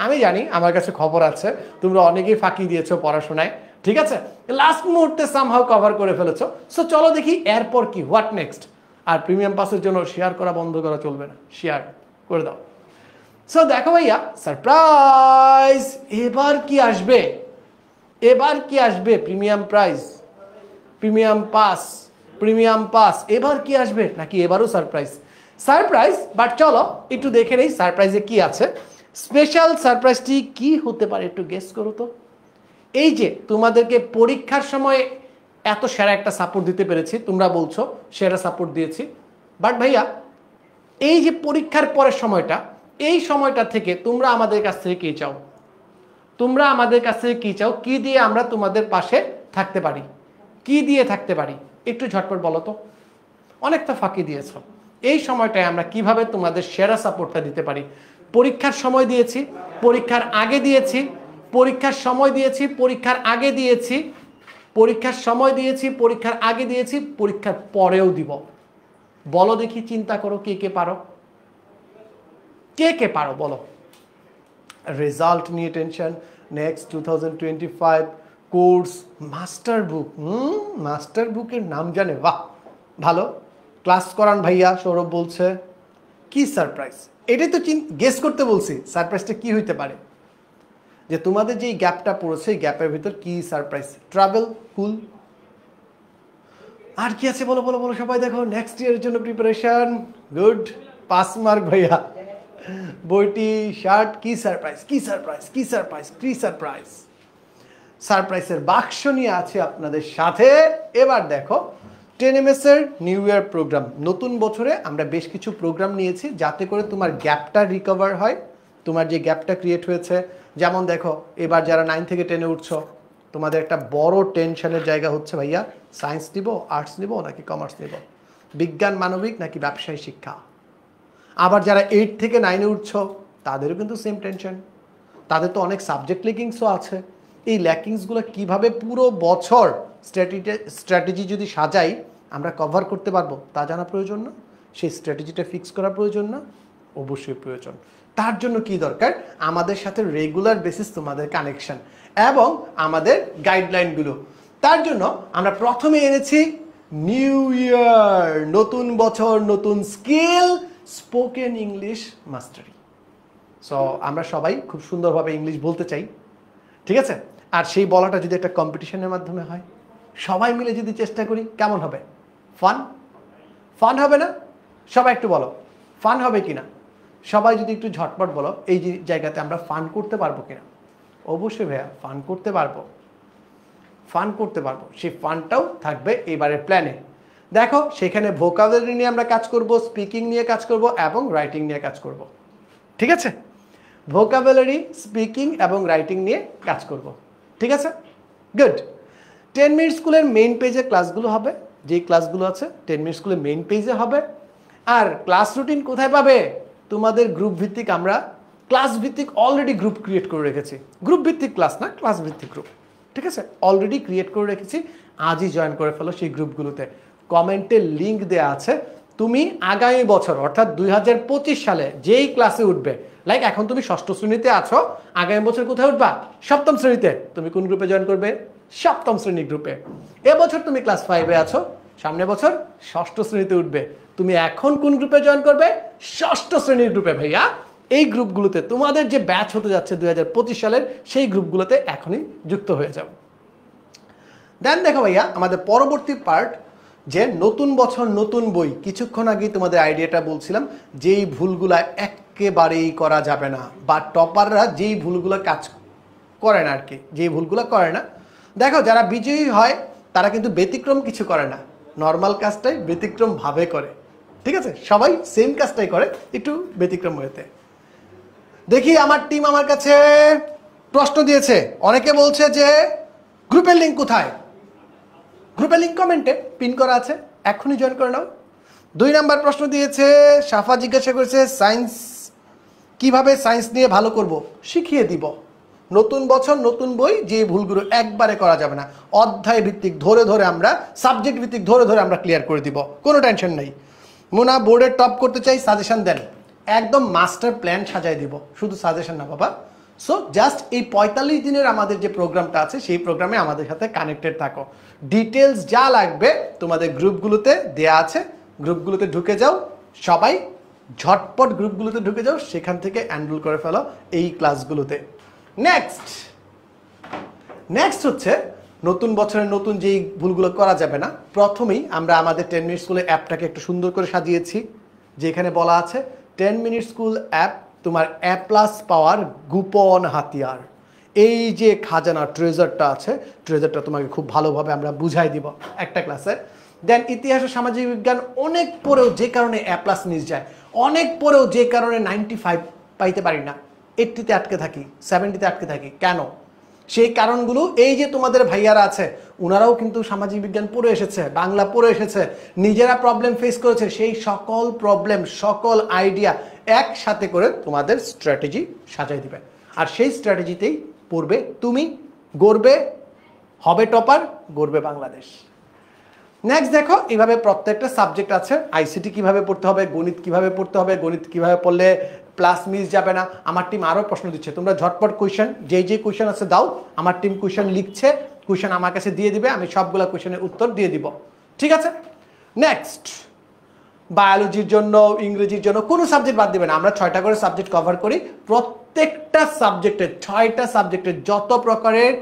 আমি জানি, আমার কাছে খবর আছে তোমরা অনেকেই ফাঁকি দিয়েছো পড়াশোনায়, ঠিক আছে? লাস্ট মুহূর্তে সামহাউ কভার করে ফেলেছো। সো চলো দেখি এরপর কি, হোয়াট নেক্সট। আর প্রিমিয়াম পাসের জন্য শেয়ার করা বন্ধ করা চলবে না, শেয়ার করে দাও। সো দেখো ভাইয়া, সারপ্রাইজ! এবার কি আসবে? এবার কি আসবে? Premium prize, premium pass, premium pass, এবার কি আসবে? নাকি এবারও সারপ্রাইজ? সারপ্রাইজ, বাট চলো একটু দেখে নেই সারপ্রাইজে কি আছে। স্পেশাল সারপ্রাইজটি কি হতে পারে একটু গেস করো তো। এই যে তোমাদেরকে পরীক্ষার সময় এত সেরা একটা সাপোর্ট দিতে পেরেছি, তোমরা বলছো সেরা সাপোর্ট দিয়েছি, বাট ভাইয়া এই যে পরীক্ষার পরের সময়টা, এই সময়টা থেকে তোমরা আমাদের কাছ থেকে কি চাও? তোমরা আমাদের কাছ থেকে কি চাও? কি দিয়ে আমরা তোমাদের পাশে থাকতে পারি? কি দিয়ে থাকতে পারি? একটু ঝটপট বলো তো। অনেক তো ফাঁকি দিয়েছ, এই সময়টায় আমরা কিভাবে তোমাদের সেরা সাপোর্টটা দিতে পারি? পরীক্ষার সময় দিয়েছি, পরীক্ষার আগে দিয়েছি, পরীক্ষার সময় দিয়েছি, পরীক্ষার আগে দিয়েছি, পরীক্ষার সময় দিয়েছি, পরীক্ষার আগে দিয়েছি, পরীক্ষার পরেও দিব। বলো দেখি, চিন্তা করো কে কে পারো, কে কে পারো বলো। রেজাল্ট নিয়ে টেনশন, নেক্সট 2025 কোর্স, মাস্টার বুক। মাস্টার বুকের নাম জানে, বাহ ভালো। ক্লাস করান ভাইয়া, সৌরভ বলছে। কি সারপ্রাইজ? এটাই তো গেস করতে বলছি, সারপ্রাইজটা কি হইতে পারে? যে তোমাদের যে গ্যাপটা পড়েছে, এই গ্যাপের ভিতর কি সারপ্রাইজ? ট্রাভেল, কুল, আর কি আছে বলো বলো বলো সবাই। দেখো নেক্সট ইয়ারের জন্য প্রিপারেশন, গুড, পাস মার্ক ভাইয়া, বইটি, শার্ট, কি সারপ্রাইজ, কি সারপ্রাইজ, কি সারপ্রাইজ, কি সারপ্রাইজ। সারপ্রাইজের বাক্স নিয়ে আছে আপনাদের সাথে। এবার দেখো 10MS এর নিউ ইয়ার প্রোগ্রাম, নতুন বছরে আমরা বেশ কিছু প্রোগ্রাম নিয়েছি যাতে করে তোমার গ্যাপটা রিকভার হয়, তোমার যে গ্যাপটা ক্রিয়েট হয়েছে। যেমন দেখো, এবার যারা 9 থেকে 10-এ উঠছো, তোমাদের একটা বড় টেনশনের জায়গা হচ্ছে ভাইয়া, সায়েন্স নিব, আর্টস নিব নাকি কমার্স নিব, বিজ্ঞান মানবিক নাকি ব্যবসায় শিক্ষা। আবার যারা 8 থেকে 9-এ উঠছো, তাদেরও কিন্তু সেম টেনশন, তাদের তো অনেক সাবজেক্ট ল্যাকিংসও আছে। এই ল্যাকিংসগুলো কিভাবে পুরো বছর স্ট্র্যাটেজি যদি সাজাই আমরা কভার করতে পারবো তা জানা প্রয়োজন না? সেই স্ট্র্যাটেজিটা ফিক্স করা প্রয়োজন না? অবশ্যই প্রয়োজন। তার জন্য কি দরকার? আমাদের সাথে রেগুলার বেসিস তোমাদের কানেকশন এবং আমাদের গাইডলাইনগুলো। তার জন্য আমরা প্রথমে এনেছি নিউ ইয়ার, নতুন বছর, নতুন স্কিল, স্পোকেন ইংলিশ মাস্টারি। সো আমরা সবাই খুব সুন্দরভাবে ইংলিশ বলতে চাই, ঠিক আছে? আর সেই বলাটা যদি একটা কম্পিটিশনের মাধ্যমে হয়, সবাই মিলে যদি চেষ্টা করি, কেমন হবে? ফান, ফান হবে না? সবাই একটু বলো, ফান হবে কিনা? সবাই যদি একটু ঝটপট বলো, এই জায়গাতে আমরা ফান করতে পারবো কিনা? অবশ্যই ভাইয়া, ফান করতে পারবো, ফান করতে পারবো। সেই ফানটাও থাকবে এবারের প্ল্যানে। দেখো সেখানে ভোকাবুলারি নিয়ে আমরা কাজ করব, স্পিকিং নিয়ে কাজ করব এবং রাইটিং নিয়ে কাজ করব, ঠিক আছে? ভোকাবুলারি, স্পিকিং এবং রাইটিং নিয়ে কাজ করব, ঠিক আছে? গুড। 10 মিনিট স্কুলের মেইন পেজে ক্লাসগুলো হবে, যেই ক্লাসগুলো আছে 10 মিনিট স্কুলের মেইন পেজে হবে। আর ক্লাস রুটিন কোথায় পাবে? তোমাদের গ্রুপ ভিত্তিক, আমরা ক্লাস ভিত্তিক অলরেডি গ্রুপ ক্রিয়েট করে রেখেছি। গ্রুপ ভিত্তিক ক্লাস না, ক্লাস ভিত্তিক গ্রুপ, ঠিক আছে? অলরেডি ক্রিয়েট করে রেখেছি, আজই জয়েন করে ফেলো সেই গ্রুপগুলোতে। কমেন্টে লিঙ্ক দেওয়া আছে। তুমি আগামী বছর অর্থাৎ 2025 সালে যেই ক্লাসে উঠবে, লাইক এখন তুমি 6ষ্ঠ শ্রেণীতে আছো, আগামী বছর কোথায় উঠবা? 7ম শ্রেণীতে। তুমি কোন গ্রুপে জয়েন করবে? 7ম শ্রেণী গ্রুপে। এবছর তুমি ক্লাস 5-এ আছো, সামনে বছর 6ষ্ঠ শ্রেণীতে উঠবে। তুমি এখন কোন গ্রুপে জয়েন করবে? 6ষ্ঠ শ্রেণীর গ্রুপে ভাইয়া। এই গ্রুপগুলোতে তোমাদের যে ব্যাচ হতে যাচ্ছে 2025 সালের, সেই গ্রুপগুলোতে এখনই যুক্ত হয়ে যাও। দেন দেখো ভাইয়া, আমাদের পরবর্তী পার্ট যে নতুন বছর নতুন বই। কিছুক্ষণ আগেই তোমাদের আইডিয়াটা বলছিলাম, যেই ভুলগুলা একেবারেই করা যাবে না, বা টপাররা যেই ভুলগুলো কাজ করে না আর কি, যেই ভুলগুলো করে না। দেখো যারা বিজয়ী হয় তারা কিন্তু ব্যতিক্রম কিছু করে না, নর্মাল কাজটাই ব্যতিক্রমভাবে করে, ঠিক আছে? সবাই সেম কাজটাই করে, একটু ব্যতিক্রম হয়েতে। দেখি আমার টিম আমার কাছে প্রশ্ন দিয়েছে, অনেকে বলছে যে গ্রুপের লিঙ্ক কোথায়? গ্রুপের লিঙ্ক কমেন্টে পিন করা আছে, এখনই জয়েন করে নাও। 2 নাম্বার প্রশ্ন দিয়েছে, সাফা জিজ্ঞাসা করেছে সায়েন্স কিভাবে সায়েন্স নিয়ে ভালো করব, শিখিয়ে দিব। নতুন বছর নতুন বই, যে ভুলগুলো একবারে করা যাবে না, অধ্যায় ভিত্তিক ধরে ধরে আমরা, সাবজেক্ট ভিত্তিক ধরে ধরে আমরা ক্লিয়ার করে দিব, কোনো টেনশন নেই। মোনা বোর্ডে টপ করতে চাই, সাজেশন দেন, একদম মাস্টার প্ল্যান সাজাই দিব, শুধু সাজেশন না বাবা। সো জাস্ট এই 45 দিনের আমাদের যে প্রোগ্রামটা আছে সেই প্রোগ্রামে আমাদের সাথে কানেক্টেড থাকো। ডিটেলস যা লাগবে তোমাদের গ্রুপগুলোতে দেয়া আছে, গ্রুপগুলোতে ঢুকে যাও, সবাই ঝটপট গ্রুপগুলোতে ঢুকে যাও, সেখান থেকে এনরোল করে ফেলো এই ক্লাসগুলোতে। নেক্সট হচ্ছে নতুন বছরের নতুন যেই ভুলগুলো করা যাবে না। প্রথমেই আমরা আমাদের 10 মিনিট স্কুলের অ্যাপটাকে একটু সুন্দর করে সাজিয়েছি, যেখানে বলা আছে 10 মিনিট স্কুল অ্যাপ তোমার A+ পাওয়ার গোপন হাতিয়ার। এই যে খাজানা ট্রেজারটা আছে, ট্রেজারটা তোমাকে খুব ভালোভাবে আমরা বুঝাই দিব একটা ক্লাসে। দেন ইতিহাস ও সামাজিক বিজ্ঞান অনেক পরেও যে কারণে A+ মিস যায়, অনেক পরেও যে কারণে 95 পাইতে পারি না, 80-তে আটকে থাকি, 70-তে আটকে থাকি, কেন? সেই কারণগুলো এই যে তোমাদের ভাইয়ারা আছে, ওনারাও কিন্তু সামাজিক বিজ্ঞান পড়ে এসেছে, বাংলা পড়ে এসেছে, নিজেরা প্রবলেম ফেস করেছে, সেই সকল প্রবলেম, সকল আইডিয়া একসাথে করে তোমাদের স্ট্র্যাটেজি সাজাই দিবে। আর সেই স্ট্র্যাটেজিতেই পড়বে তুমি, গড়বে, হবে টপার, গড়বে বাংলাদেশ। নেক্সট দেখো, এইভাবে প্রত্যেকটা সাবজেক্ট আছে, আইসিটি কিভাবে পড়তে হবে, গণিত কিভাবে পড়তে হবে, গণিত কিভাবে পড়লে প্লাস মিস যাবে না। আমার টিম আরও প্রশ্ন দিচ্ছে, তোমরা ঝটপট কোয়েশ্চেন, যে কোয়েশ্চেন আছে দাও, আমার টিম কোয়েশ্চেন লিখছে, কোয়েশ্চেন আমার কাছে দিয়ে দিবে, আমি সবগুলো কোয়েশ্চেনের উত্তর দিয়ে দিব, ঠিক আছে? নেক্সট, বায়োলজির জন্য, ইংরেজির জন্য কোনো সাবজেক্ট বাদ দিবে না, আমরা 6টা করে সাবজেক্ট কভার করি, প্রত্যেকটা সাবজেক্টে 6টা সাবজেক্টে যত প্রকারের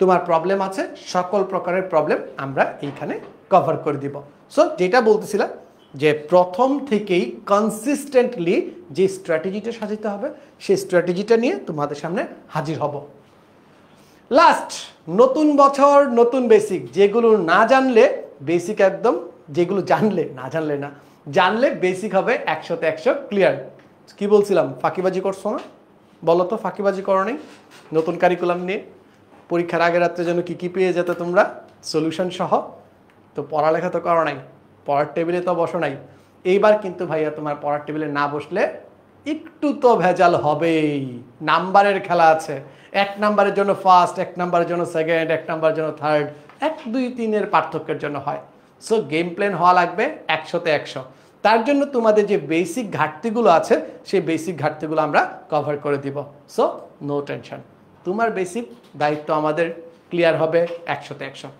তোমার প্রবলেম আছে সকল প্রকারের প্রবলেম আমরা এইখানে কভার করে দিব। সো যেটা বলতেছিলাম যে প্রথম থেকেই কনসিস্টেন্টলি যে স্ট্র্যাটেজিটা সাজাতে হবে, সেই স্ট্র্যাটেজিটা নিয়ে তোমাদের সামনে হাজির হব। লাস্ট, নতুন বছর নতুন বেসিক, যেগুলো না জানলে বেসিক একদম, যেগুলো জানলে না জানলে না, জানলে বেসিক হবে 100-তে 100 ক্লিয়ার। কি বলছিলাম, ফাঁকিবাজি করছো না? বলো তো ফাঁকিবাজি করো নাই? নতুন কারিকুলাম নিয়ে পরীক্ষার আগের রাত্রে যেন কী পেয়ে যেত তোমরা সলিউশন সহ, তো পড়ালেখা তো করো নাই, পড়ার টেবিলে তো বসো নাই। এইবার কিন্তু ভাইয়া তোমার পড়ার টেবিলে না বসলে একটু তো ভেজাল হবেই, নাম্বারের খেলা আছে, 1 নাম্বারের জন্য ফার্স্ট, 1 নাম্বারের জন্য সেকেন্ড, 1 নাম্বারের জন্য থার্ড, 1, 2, 3-এর পার্থক্যের জন্য হয়। সো গেম প্ল্যান হওয়া লাগবে 100-তে 100। তার জন্য তোমাদের যে বেসিক ঘাটতিগুলো আছে সেই বেসিক ঘাটতিগুলো আমরা কভার করে দিব। সো নো টেনশন, তোমার বেসিক দায়িত্ব আমাদের ক্লিয়ার হবে 100-তে 100।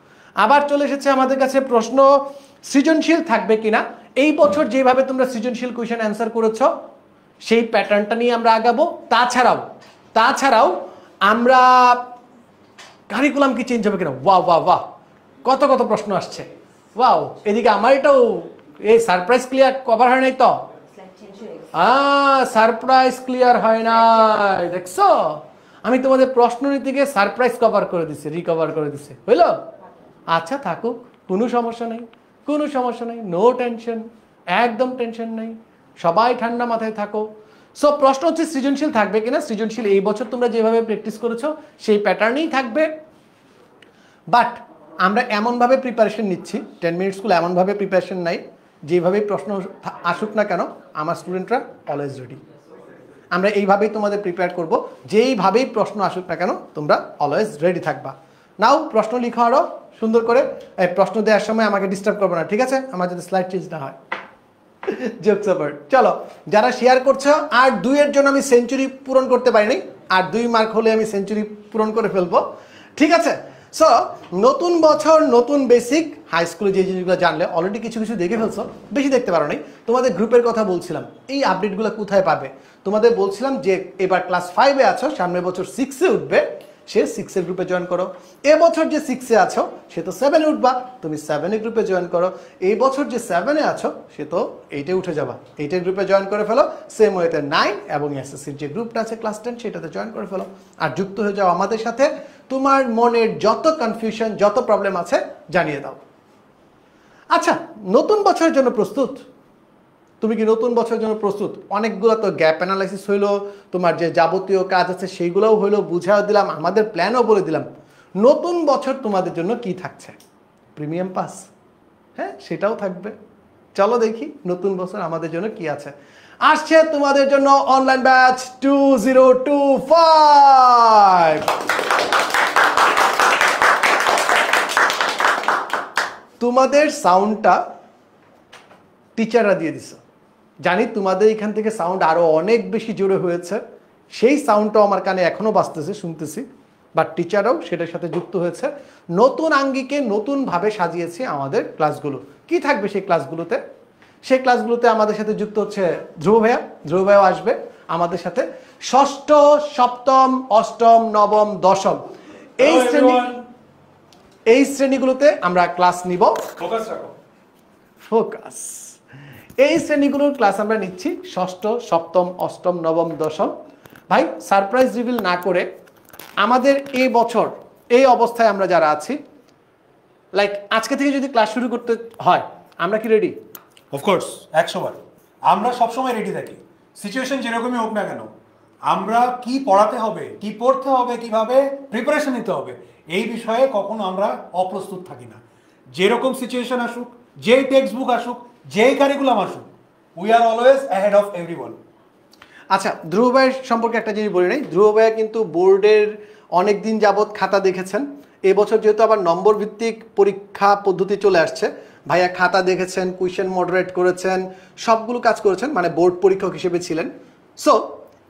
আবার চলে এসেছে আমাদের কাছে প্রশ্ন, সৃজনশীল থাকবে কিনা। এই বছর যেভাবে তোমরা সৃজনশীল কোয়েশ্চেন অ্যান্সার করেছো সেই প্যাটার্নটা নিয়ে আমরা আগাবো। তাছাড়াও আমরা কারিকুলাম কি চেঞ্জ হবে কিনা, বাহ কত প্রশ্ন আসছে, ওয়াও। এদিকে আমার এটাও এই সারপ্রাইজ ক্লিয়ার কভার হয় নাই তো, সারপ্রাইজ ক্লিয়ার হয় নাই, দেখছো? আমি তোমাদের প্রশ্ন নীতি থেকে সারপ্রাইজ কভার করে দিছি, রিকভার করে দিছি, হইলো? আচ্ছা থাকুক, কোনো সমস্যা নেই, নো টেনশন, একদম টেনশন নেই, সবাই ঠান্ডা মাথায় থাকো। সো প্রশ্ন হচ্ছে সৃজনশীল থাকবে কিনা। সৃজনশীল এই বছর তোমরা যেভাবে প্র্যাকটিস করেছো সেই প্যাটার্নেই থাকবে, বাট আমরা এমনভাবে প্রিপারেশন নিচ্ছি, 10 মিনিট স্কুল এমনভাবে প্রিপারেশন নাই, যেভাবেই প্রশ্ন আসুক না কেন আমার স্টুডেন্টরা অলওয়েজ রেডি। আমরা এইভাবেই তোমাদের প্রিপেয়ার করব, যেইভাবেই প্রশ্ন আসুক না কেন তোমরা অলওয়েজ রেডি থাকবা। নাও প্রশ্ন লিখো আরও সুন্দর করে, প্রশ্ন দেওয়ার সময় আমাকে ডিস্টার্ব করবো না, ঠিক আছে? আমার যাতে স্লাইড চেঞ্জ না হয়। Jokes about. চলো, যারা শেয়ার করছো, আর 2-এর জন্য আমি সেঞ্চুরি পূরণ করতে পারিনি, আর 2 মার্ক হলে আমি সেঞ্চুরি পূরণ করে ফেলবো, ঠিক আছে? সো নতুন বছর নতুন বেসিক, হাই স্কুলে যে জিনিসগুলো জানলে অলরেডি কিছু দেখে ফেলছো, বেশি দেখতে পারো নাই। তোমাদের গ্রুপের কথা বলছিলাম, এই আপডেটগুলো কোথায় পাবে? তোমাদের বলছিলাম যে এবার ক্লাস 5-এ আছো, সামনের বছর 6-এ উঠবে, সে 6-এর গ্রুপে জয়েন করো। এবছর যে 6-এ আছো সে তো 7-এ উঠবা, তুমি 7-এর গ্রুপে জয়েন করো। এই বছর যে 7-এ আছো সে তো 8-এ উঠে যাবা, 8-এর গ্রুপে জয়েন করে ফেলো। সেম ওয়েতে 9 এবং এসএসসির যে গ্রুপটা আছে ক্লাস 10 সেটাতে জয়েন করে ফেলো, আর যুক্ত হয়ে যাও আমাদের সাথে। তোমার মনের যত কনফিউশন, যত প্রবলেম আছে জানিয়ে দাও। আচ্ছা, নতুন বছরের জন্য প্রস্তুত? তুমি কি নতুন বছরের জন্য প্রস্তুত? অনেকগুলো তো গ্যাপ অ্যানালাইসিস হইলো, তোমার যে যাবতীয় কাজ আছে সেইগুলোও হইলো, বুঝাও দিলাম, আমাদের প্ল্যানও বলে দিলাম। নতুন বছর তোমাদের জন্য কি থাকছে? প্রিমিয়াম পাস, হ্যাঁ সেটাও থাকবে। চলো দেখি নতুন বছর আমাদের জন্য কি আছে। আসছে তোমাদের জন্য অনলাইন ব্যাচ 2025। তোমাদের সাউন্ডটা টিচাররা দিয়ে দিছে, জানি তোমাদের এখান থেকে সাউন্ড আরো অনেক বেশি জোরে হয়েছে, সেই সাউন্ডটাও আমার কানে এখনো বাজতেছে, শুনতেছি, বাট টিচাররাও সেটার সাথে যুক্ত হয়েছে। নতুন আঙ্গিকে নতুনভাবে সাজিয়েছি আমাদের ক্লাসগুলো। কি থাকবে সেই ক্লাসগুলোতে? সেই ক্লাসগুলোতে আমাদের সাথে যুক্ত হচ্ছে ধ্রুব ভাইয়াও আসবে আমাদের সাথে। ষষ্ঠ, সপ্তম, অষ্টম, নবম, দশম এই শ্রেণীগুলোতে আমরা ক্লাস নিব। ফোকাস। এই শ্রেণীগুলোর ক্লাস আমরা নিচ্ছি ষষ্ঠ, সপ্তম, অষ্টম, নবম, দশম। ভাই সারপ্রাইজ রিভিল না করে আমাদের এই বছর এই অবস্থায় আমরা যারা আছি, লাইক আজকে থেকে যদি ক্লাস শুরু করতে হয়, আমরা কি রেডি? অফকোর্স 100বার আমরা সবসময় রেডি থাকি, সিচুয়েশন যেরকমই হোক না কেন। আমরা কি পড়াতে হবে, কি পড়তে হবে, কিভাবে প্রিপারেশন নিতে হবে, এই বিষয়ে কখনো আমরা অপ্রস্তুত থাকি না। যেরকম সিচুয়েশন আসুক, যেই টেক্সট বুক আসুক, যেই কারিকুলাম আসুক, we are always ahead of everyone. আচ্ছা, ধ্রুব ভাইয়ের সম্পর্কে একটা জিনিস বলি নাই। ধ্রুব ভাইয়া কিন্তু বোর্ডের অনেক দিন যাবৎ খাতা দেখেছেন। এবছর যেহেতু আবার নম্বর ভিত্তিক পরীক্ষা পদ্ধতি চলে আসছে, ভাইয়া খাতা দেখেছেন, কুয়েশন মডারেট করেছেন, সবগুলো কাজ করেছেন, মানে বোর্ড পরীক্ষক হিসেবে ছিলেন। সো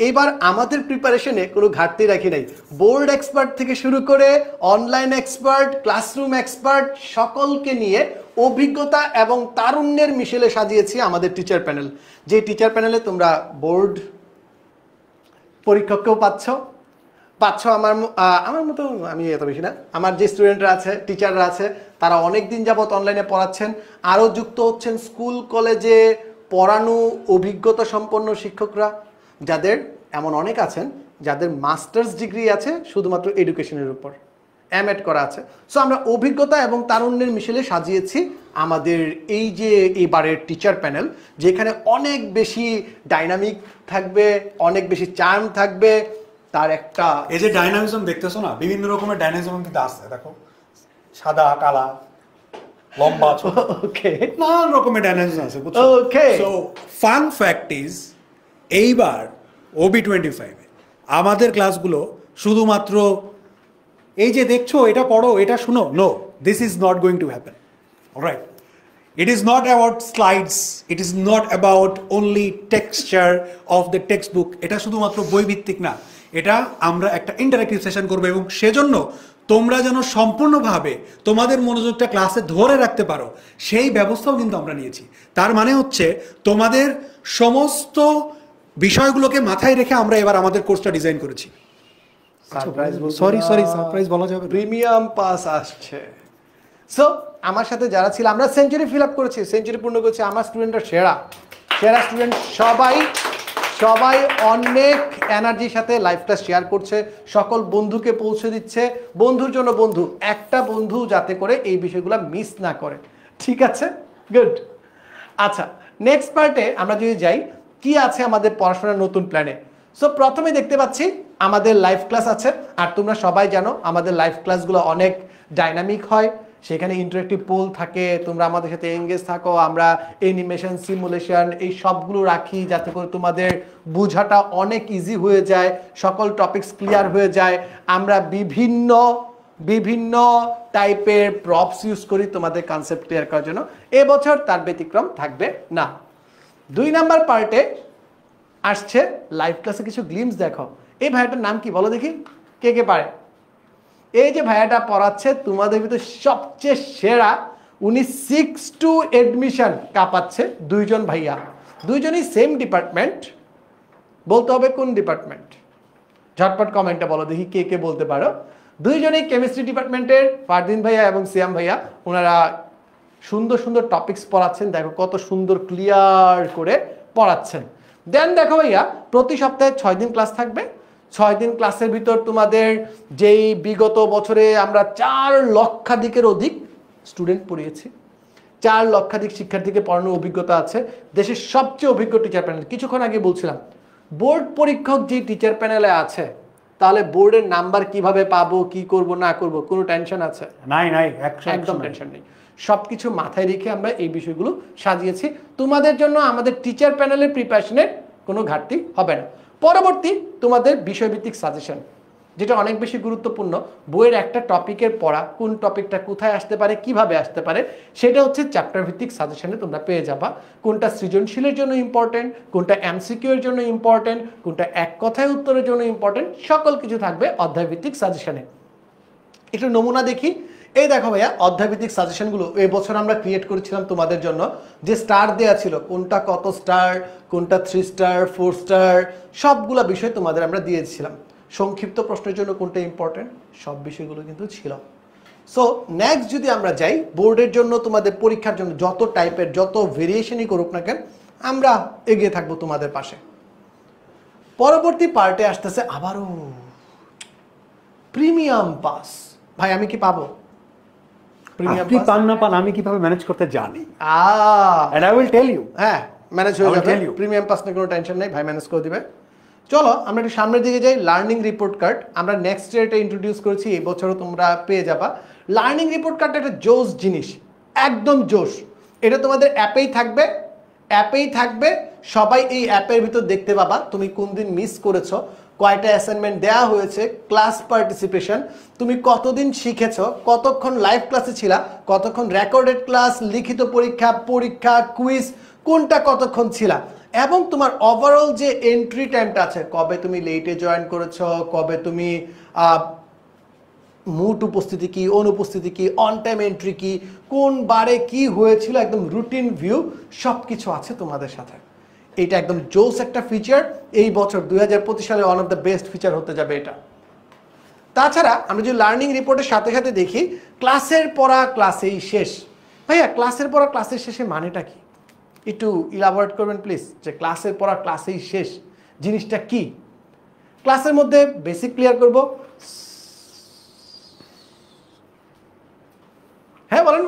এবার আমাদের প্রিপারেশনে কোনো ঘাটতি রাখি নাই। বোর্ড এক্সপার্ট থেকে শুরু করে অনলাইন এক্সপার্ট, ক্লাসরুম এক্সপার্ট, সকলকে নিয়ে অভিজ্ঞতা এবং তারুণ্যের মিশেলে সাজিয়েছি আমাদের টিচার প্যানেল। যে টিচার প্যানেলে তোমরা বোর্ড পরীক্ষককেও পাচ্ছ আমার মতো, আমি এত বেশি না, আমার যে স্টুডেন্টরা আছে, টিচাররা আছে, তারা অনেক দিন যাবৎ অনলাইনে পড়াচ্ছেন। আরও যুক্ত হচ্ছেন স্কুল কলেজে পড়ানো অভিজ্ঞতা সম্পন্ন শিক্ষকরা, যাদের এমন অনেক আছেন যাদের মাস্টার্স ডিগ্রি আছে শুধুমাত্র এডুকেশনের উপর, এমএড করা আছে। সো আমরা অভিজ্ঞতা এবং তারুণ্যের মিশেলে সাজিয়েছি আমাদের এই যে এবারের টিচার প্যানেল, যেখানে অনেক বেশি ডাইনামিক থাকবে, অনেক বেশি চার্ম থাকবে। তার একটা এই যে ডাইনামিজম দেখতেছো না, বিভিন্ন রকমের ডাইনামিজম কিন্তু আছে। দেখো, সাদা, কালা, লম্বা, ছোট, ওকে, নানান রকমের ডাইনামিজম আছে। ওকে, সো ফান ফ্যাক্ট ইজ, এইবার OB25 আমাদের ক্লাসগুলো শুধুমাত্র এই যে দেখছো, এটা পড়ো, এটা শুনো, no, this is not going to happen. Alright, it is not about slides, it is not about only texture of the textbook. এটা শুধুমাত্র বই ভিত্তিক না, এটা আমরা একটা ইন্টারেক্টিভ সেশন করবো, এবং সেজন্য তোমরা যেন সম্পূর্ণভাবে তোমাদের মনোযোগটা ক্লাসে ধরে রাখতে পারো, সেই ব্যবস্থাও কিন্তু আমরা নিয়েছি। তার মানে হচ্ছে তোমাদের সমস্ত বিষয়গুলোকে মাথায় রেখে আমরা এবার আমাদের কোর্সটা ডিজাইন করেছি। সরি সারপ্রাইজ বলা যাবে, প্রিমিয়াম পাস আসছে। সো আমার সাথে যারা ছিল, আমরা সেঞ্চুরি ফিল আপ করেছি, সেঞ্চুরি পূর্ণ করেছি। আমার স্টুডেন্টরা সেরা স্টুডেন্ট, সবাই অনেক এনার্জির সাথে লাইফটা শেয়ার করছে, সকল বন্ধুকে পৌঁছে দিচ্ছে। বন্ধুর জন্য বন্ধু, একটা বন্ধু যাতে করে এই বিষয়গুলো মিস না করে, ঠিক আছে? গুড। আচ্ছা, নেক্সট পার্টে আমরা যদি যাই, কি আছে আমাদের পড়াশোনার নতুন প্ল্যানে। সো প্রথমে দেখতে পাচ্ছি আমাদের লাইভ ক্লাস আছে, আর তোমরা সবাই জানো আমাদের লাইভ ক্লাসগুলো অনেক ডাইনামিক হয়, সেখানে ইন্টারেক্টিভ পোল থাকে, তোমরা আমাদের সাথে এঙ্গেজ থাকো। আমরা অ্যানিমেশন, সিমুলেশন এই সবগুলো রাখি যাতে করে তোমাদের বোঝাটা অনেক ইজি হয়ে যায়, সকল টপিকস ক্লিয়ার হয়ে যায়। আমরা বিভিন্ন টাইপের প্রপস ইউজ করি তোমাদের কনসেপ্ট ক্লিয়ার করার জন্য। এবছর তার ব্যতিক্রম থাকবে না। 2 নাম্বার পার্টে আসছে লাইভ ক্লাসে কিছু গ্লিমস দেখো। এই ভাইয়াটার নাম কি বলো দেখি, কে পারে? এই যে ভাইয়াটা পড়াচ্ছে তোমাদের ভিতরে সবচেয়ে সেরা, উনি 6 to অ্যাডমিশন কাঁপাচ্ছে। 2 জন ভাইয়া, 2 জনই সেম ডিপার্টমেন্ট, বলতে হবে কোন ডিপার্টমেন্ট, ঝটপট কমেন্টে বলো দেখি কে বলতে পারো। 2 জনই কেমিস্ট্রি ডিপার্টমেন্টের, ফারদিন ভাইয়া এবং সিয়াম ভাইয়া। ওনারা সুন্দর টপিকস পড়াচ্ছেন, দেখো কত সুন্দর ক্লিয়ার করে পড়াচ্ছেন। দেন দেখো ভাইয়া, প্রতি সপ্তাহে 6 দিন ক্লাস থাকবে। 6 দিন ক্লাসের ভিতর তোমাদের যেই বিগত বছরে আমরা 4 লক্ষাধিকের অধিক স্টুডেন্ট পড়িয়েছি, 4 লক্ষাধিক শিক্ষার্থীকে পড়ানোর অভিজ্ঞতা আছে, দেশের সবচেয়ে অভিজ্ঞ টিচার প্যানেল। কিছুক্ষণ আগে বলছিলাম বোর্ড পরীক্ষক যে টিচার প্যানেলে আছে, তাহলে বোর্ডের নাম্বার কিভাবে পাবো, কি করব না করব, কোনো টেনশন আছে? নাই একদম টেনশন নেই। সবকিছু মাথায় রেখে আমরা এই বিষয়গুলো সাজিয়েছি তোমাদের জন্য। আমাদের টিচার প্যানেলের প্রিপারেশনের কোনো ঘাটতি হবে না। পরবর্তী তোমাদের বিষয়ভিত্তিক সাজেশন, যেটা অনেক বেশি গুরুত্বপূর্ণ। বইয়ের একটা টপিকের পড়া, কোন টপিকটা কোথায় আসতে পারে, কিভাবে আসতে পারে, সেটা হচ্ছে চ্যাপ্টার ভিত্তিক সাজেশনে তোমরা পেয়ে যাবা। কোনটা সৃজনশীলের জন্য ইম্পর্টেন্ট, কোনটা এমসিকিউ এর জন্য ইম্পর্টেন্ট, কোনটা এক কথায় উত্তরের জন্য ইম্পর্টেন্ট, সকল কিছু থাকবে অধ্যায় ভিত্তিক সাজেশনে। একটু নমুনা দেখি। এই দেখো ভাইয়া, অধ্যায়ভিত্তিক সাজেশনগুলো এই বছর আমরা ক্রিয়েট করেছিলাম তোমাদের জন্য। যে স্টার দেয়া ছিল, কোনটা কত স্টার, কোনটা 3 স্টার 4 স্টার, সবগুলা বিষয় তোমাদের আমরা দিয়েছিলাম। সংক্ষিপ্ত প্রশ্নের জন্য কোনটা ইম্পর্টেন্ট, সব বিষয়গুলো কিন্তু ছিল। সো নেক্সট যদি আমরা যাই, বোর্ডের জন্য তোমাদের পরীক্ষার জন্য যত টাইপের যত ভেরিয়েশনই করুক না কেন, আমরা এগিয়ে থাকবো তোমাদের পাশে। পরবর্তী পার্টে আসতেছে আবারও প্রিমিয়াম পাস। ভাই আমি কি পাবো প্রিমিয়াম আপনি পাস? পান না পান আমি কিভাবে ম্যানেজ করতে জানি, and I will tell you. হ্যাঁ, ম্যানেজ হয়ে I will যাবে। tell you. প্রিমিয়াম পাস নিয়ে কোনো টেনশন নেই, ভাই ম্যানেজ করে দিবে। চলো আমরা একটু সামনের দিকে যাই। লার্নিং রিপোর্ট কার্ড আমরা নেক্সট ইয়ারটা ইন্ট্রোডিউস করেছি, এই বছরও তোমরা পেয়ে যাবা। লার্নিং রিপোর্ট কার্ডটা একটা জোস জিনিস, একদম জোস। এটা তোমাদের অ্যাপেই থাকবে। সবাই এই অ্যাপের ভিতর দেখতে পাবা তুমি কোন দিন মিস করেছো, কয়টা অ্যাসাইনমেন্ট দেওয়া হয়েছে, ক্লাস পার্টিসিপেশন, তুমি কতদিন শিখেছো, কতক্ষণ লাইভ ক্লাসে ছিলা, কতক্ষণ রেকর্ডেড ক্লাস, লিখিত পরীক্ষা কুইজ, কোনটা কতক্ষণ ছিলা, এবং তোমার ওভারঅল যে এন্ট্রি টাইমটা আছে, কবে তুমি লেটে জয়েন করেছো, কবে তুমি মুট উপস্থিতি কি, অনুপস্থিতি কি, অন টাইম এন্ট্রি কি, কোন বারে কি হয়েছিল, একদম রুটিন ভিউ সব কিছু আছে তোমাদের সাথে। এটা একদম জোস একটা ফিচার। এই বছর 2025 সালে one of the best feature হতে যাবে এটা। তাছাড়া আমরা যদি লার্নিং রিপোর্টের সাথে সাথে দেখি, ক্লাসের পড়া ক্লাসেই শেষ। ভাইয়া ক্লাসের পড়া ক্লাসের শেষে মানেটা কি, একটু ইলাবোরেট করবেন প্লিজ, যে ক্লাসের পড়া ক্লাসেই শেষ জিনিসটা কি? ক্লাসের মধ্যে বেসিক ক্লিয়ার করব। হ্যাঁ বলেন,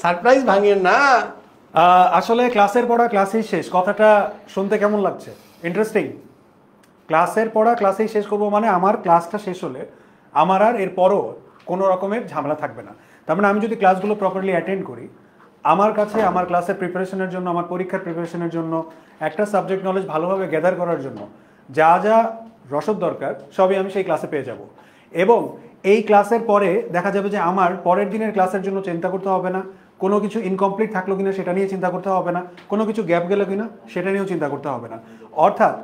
সারপ্রাইজ ভাঙিয়েন না। আসলে ক্লাসের পড়া ক্লাসেই শেষ কথাটা শুনতে কেমন লাগছে? ইন্টারেস্টিং। ক্লাসের পড়া ক্লাসেই শেষ করবো মানে আমার ক্লাসটা শেষ হলে আমার আর এরপরও কোনো রকমের ঝামেলা থাকবে না। তার মানে আমি যদি ক্লাসগুলো প্রপারলি অ্যাটেন্ড করি, আমার কাছে আমার ক্লাসের প্রিপারেশনের জন্য, আমার পরীক্ষার প্রিপারেশনের জন্য, একটা সাবজেক্ট নলেজ ভালোভাবে গ্যাদার করার জন্য যা যা রসদ দরকার সবই আমি সেই ক্লাসে পেয়ে যাব। এবং এই ক্লাসের পরে দেখা যাবে যে আমার পরের দিনের ক্লাসের জন্য চিন্তা করতে হবে না, কোনো কিছু ইনকমপ্লিট থাকলো কিনা সেটা নিয়ে চিন্তা করতে হবে না, কোনো কিছু গ্যাপ গেল কিনা সেটা নিয়েও চিন্তা করতে হবে না। অর্থাৎ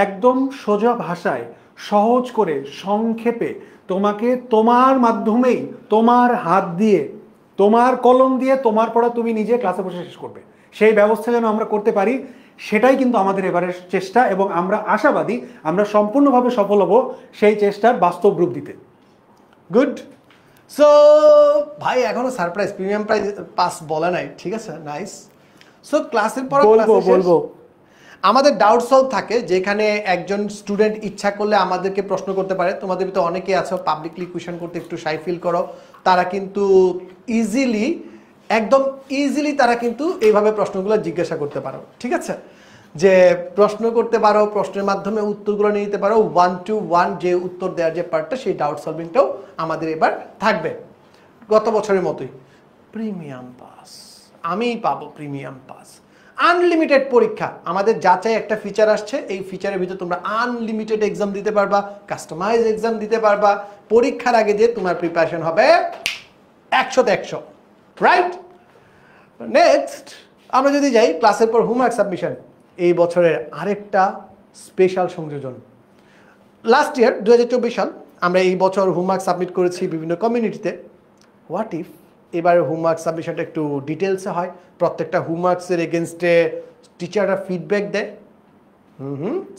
একদম সোজা ভাষায় সহজ করে সংক্ষেপে তোমাকে তোমার মাধ্যমেই, তোমার হাত দিয়ে, তোমার কলম দিয়ে তোমার পড়া তুমি নিজে ক্লাসে বসে শেষ করবে, সেই ব্যবস্থা যেন আমরা করতে পারি, সেটাই কিন্তু আমাদের এবারের চেষ্টা। এবং আমরা আশাবাদী আমরা সম্পূর্ণভাবে সফল হব সেই চেষ্টার বাস্তব রূপ দিতে। গুড। সো ভাই এখনো সারপ্রাইজ প্রিমিয়াম পাস বলে নাই, ঠিক আছে, নাইস। সো ক্লাসের পর বলবো আমাদের ডাউট সলভ থাকে, যেখানে একজন স্টুডেন্ট ইচ্ছা করলে আমাদেরকে প্রশ্ন করতে পারে। তোমাদের ভিতরে অনেকেই আছো পাবলিকলি কোয়েশ্চেন করতে একটু শাই ফিল করো, তারা কিন্তু একদম ইজিলি তারা কিন্তু এইভাবে প্রশ্নগুলো জিজ্ঞাসা করতে পারো, ঠিক আছে, যে প্রশ্ন করতে পারো, প্রশ্নের মাধ্যমে উত্তরগুলো নিয়ে নিতে পারো। 1-to-1 যে উত্তর দেওয়ার যে পার্টটা, সেই ডাউট সলভিংটাও আমাদের এবার থাকবে গত বছরের মতোই। প্রিমিয়াম পাস আমিই পাবো, প্রিমিয়াম পাস আনলিমিটেড পরীক্ষা। আমাদের যাচাই একটা ফিচার আসছে, এই ফিচারের ভিতরে তোমরা আনলিমিটেড এক্সাম দিতে পারবা, কাস্টমাইজ এক্সাম দিতে পারবা। পরীক্ষার আগে দিয়ে তোমার প্রিপারেশন হবে 100তে 100, রাইট? নেক্সট আমরা যদি যাই ক্লাসের পর হোমওয়ার্ক সাবমিশন, এই বছরের আরেকটা স্পেশাল সংযোজন। লাস্ট ইয়ার 2024 সাল আমরা এই বছর হোমওয়ার্ক সাবমিট করেছি বিভিন্ন কমিউনিটিতে। হোয়াট ইফ এবার হোমওয়ার্ক সাবমিশনটা একটু ডিটেলসে হয়, প্রত্যেকটা হোমওয়ার্কসের এগেনস্টে টিচাররা ফিডব্যাক দেয়।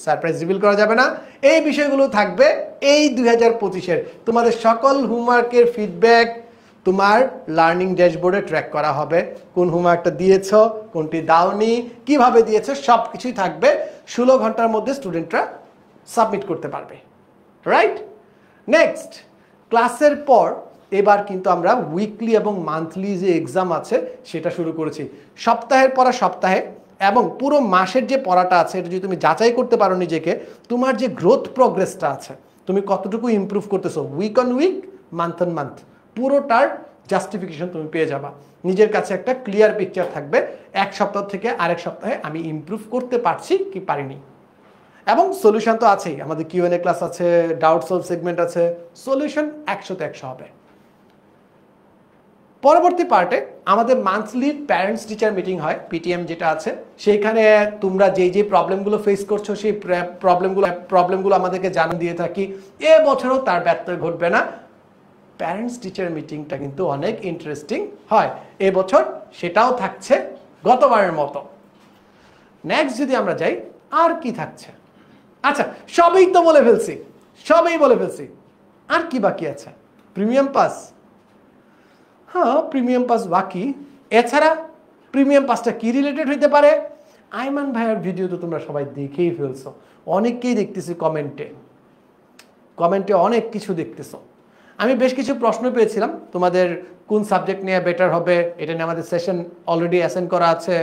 সারপ্রাইজ রিভিল করা যাবে না, এই বিষয়গুলো থাকবে এই 2025-এর। তোমাদের সকল হোমওয়ার্কের ফিডব্যাক তোমার লার্নিং ড্যাশবোর্ডে ট্র্যাক করা হবে, কোন হোমওয়ার্কটা দিয়েছ, কোনটি দাওনি, কিভাবে দিয়েছ, সব কিছুই থাকবে। 16 ঘন্টার মধ্যে স্টুডেন্টরা সাবমিট করতে পারবে, রাইট? নেক্সট ক্লাসের পর এবার কিন্তু আমরা উইকলি এবং মান্থলি যে এক্সাম আছে সেটা শুরু করেছি সপ্তাহের পর সপ্তাহে, এবং পুরো মাসের যে পড়াটা আছে এটা যদি তুমি যাচাই করতে পারো নিজেকে, তোমার যে গ্রোথ প্রোগ্রেসটা আছে, তুমি কতটুকু ইমপ্রুভ করতেছো week on week, month on month, পুরোটার জাস্টিফিকেশন তুমি পেয়ে যাবা। নিজের কাছে একটা ক্লিয়ার পিকচার থাকবে এক সপ্তাহ থেকে আরেক সপ্তাহে আমি ইমপ্রুভ করতে পারছি কি পারিনি। এবং সলিউশন তো আছেই, আমাদের কিউএনএ ক্লাস আছে, ডাউট সলভ সেগমেন্ট আছে, সলিউশন 100তে 100 হবে। পরবর্তী পার্টে আমাদের মান্থলি প্যারেন্টস টিচার মিটিং হয়, পিটিএম যেটা আছে, সেইখানে তোমরা যে প্রবলেমগুলো ফেস করছো সেই প্রবলেমগুলো আমাদেরকে জানিয়ে দিয়ে থাকি। এবছরও তার ব্যত্যয় ঘটবে না, প্যারেন্টস টিচার মিটিংটা কিন্তু অনেক ইন্টারেস্টিং হয় এবছর, সেটাও থাকছে গতবারের মতো। নেক্সট যদি আমরা যাই, আর কি থাকছে? আচ্ছা, সবই তো বলে ফেলছি, আর কি বাকি আছে? প্রিমিয়াম পাস, হ্যাঁ প্রিমিয়াম পাস বাকি। এছাড়া প্রিমিয়াম পাসটা কি রিলেটেড হইতে পারে? আইমান ভাইয়ের ভিডিও তো তোমরা সবাই দেখেই ফেলছো, অনেককেই দেখতেছি কমেন্টে অনেক কিছু দেখতেছো। আমি বেশ কিছু প্রশ্ন পেয়েছিলাম তোমাদের কোন সাবজেক্ট নিয়ে বেটার হবে, এটা নিয়ে আমাদের সেশন অলরেডি অ্যাসেন্ড করা আছে,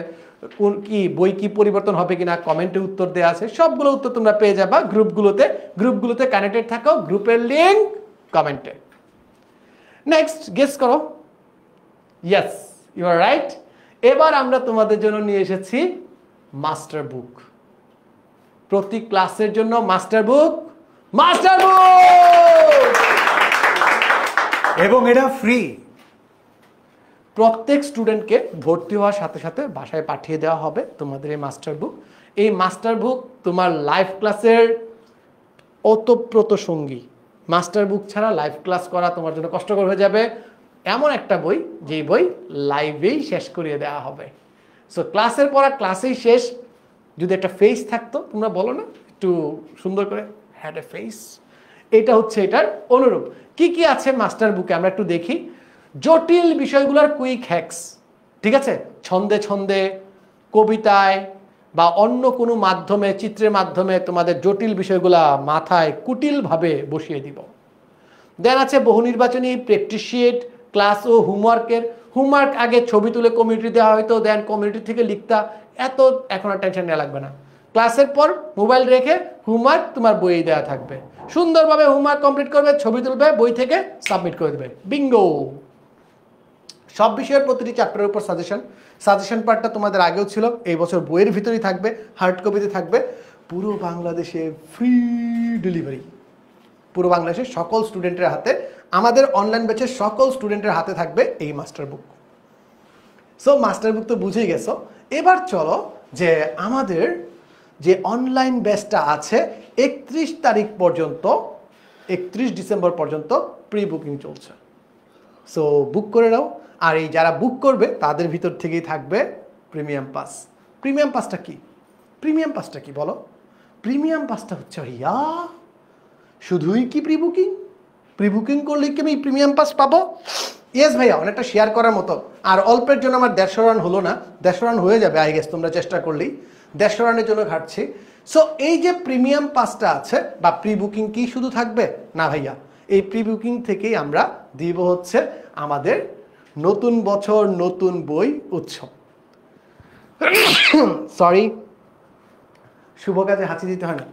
বই কি পরিবর্তন হবে কিনা কমেন্টে উত্তর দেওয়া আছে, সবগুলো উত্তর তোমরা পেয়ে যাবা গ্রুপগুলোতে কানেক্টেড থাকো, গ্রুপের লিঙ্ক কমেন্টে। নেক্সট গেস করো। Yes, you are right. এবার আমরা তোমাদের জন্য নিয়ে এসেছি মাস্টার বুক, প্রতি ক্লাসের জন্য মাস্টার বুক। এবং এটা ফ্রি। প্রত্যেক স্টুডেন্টকে ভর্তি হওয়ার সাথে সাথে বাসায় পাঠিয়ে দেওয়া হবে তোমাদের এই মাস্টার বুক। এই মাস্টার বুক তোমার লাইভ ক্লাসের ওতপ্রোত সঙ্গী। মাস্টার বুক ছাড়া লাইভ ক্লাস করা তোমার জন্য কষ্টকর হয়ে যাবে। এমন একটা বই, যেই বই লাইভেই শেষ করিয়ে দেওয়া হবে। সো ক্লাসের পড়া ক্লাসেই শেষ। যদি একটা ফেস থাকতো, তোমরা বলো না একটু সুন্দর করে, হ্যাড এ ফেস, এটা হচ্ছে এটার অনুরূপ। কি কি আছে মাস্টার বুকে আমরা একটু দেখি। জটিল বিষয়গুলোর কুইক হ্যাক্স, ঠিক আছে, ছন্দে ছন্দে, কবিতায় বা অন্য কোনো মাধ্যমে, চিত্রের মাধ্যমে তোমাদের জটিল বিষয়গুলা মাথায় কুটিলভাবে বসিয়ে দিব। দেন আছে বহু নির্বাচনী প্র্যাকটিস শিট, ক্লাস ও হোমওয়ার্ক আগে ছবি তুলে কমিউনিটি দেওয়া হয়তো, দেন কমিউনিটি থেকে লিখতা, এত এখন আর টেনশন নেওয়া লাগবে না। ক্লাসের পর মোবাইল রেখে হোমওয়ার্ক তোমার বইয়ে দেওয়া থাকবে, সুন্দরভাবে হোমওয়ার্ক কমপ্লিট করবে, ছবি তুলবে, বই থেকে সাবমিট করে দেবে, বিঙ্গো। সব বিষয়ের প্রতিটি চ্যাপ্টারের উপর সাজেশন পার্টটা তোমাদের আগেও ছিল, এই বছর বইয়ের ভিতরেই থাকবে, হার্ড কপিতে থাকবে। পুরো বাংলাদেশে ফ্রি ডেলিভারি, পুরো বাংলাদেশের সকল স্টুডেন্টের হাতে, আমাদের অনলাইন ব্যাচের সকল স্টুডেন্টের হাতে থাকবে এই মাস্টার বুক। সো মাস্টার বুক তো বুঝেই গেছো। এবার চলো যে আমাদের যে অনলাইন ব্যাচটা আছে 31 ডিসেম্বর পর্যন্ত প্রি বুকিং চলছে। সো বুক করে নাও। আর এই যারা বুক করবে তাদের ভিতর থেকেই থাকবে প্রিমিয়াম পাস। প্রিমিয়াম পাসটা কি বলো? প্রিমিয়াম পাসটা হচ্ছে ভাইয়া শুধুই কি প্রি বুকিং করলে কি আমি প্রিমিয়াম পাস পাবো? ইয়েস ভাইয়া, অনেকটা শেয়ার করার মতো। আর অল্পের জন্য আমার 150 রান হলো না, 150 রান হয়ে যাবে আই গেস, তোমরা চেষ্টা করলেই। 150 রানের জন্য ঘাটছি। সো এই যে প্রিমিয়াম পাসটা আছে বা প্রি বুকিং কি শুধু থাকবে না ভাইয়া, এই প্রি বুকিং থেকেই আমরা দিব হচ্ছে আমাদের নতুন বছর নতুন বই উৎসব। সরি, শুভ কাজে হাঁচি দিতে হয় না।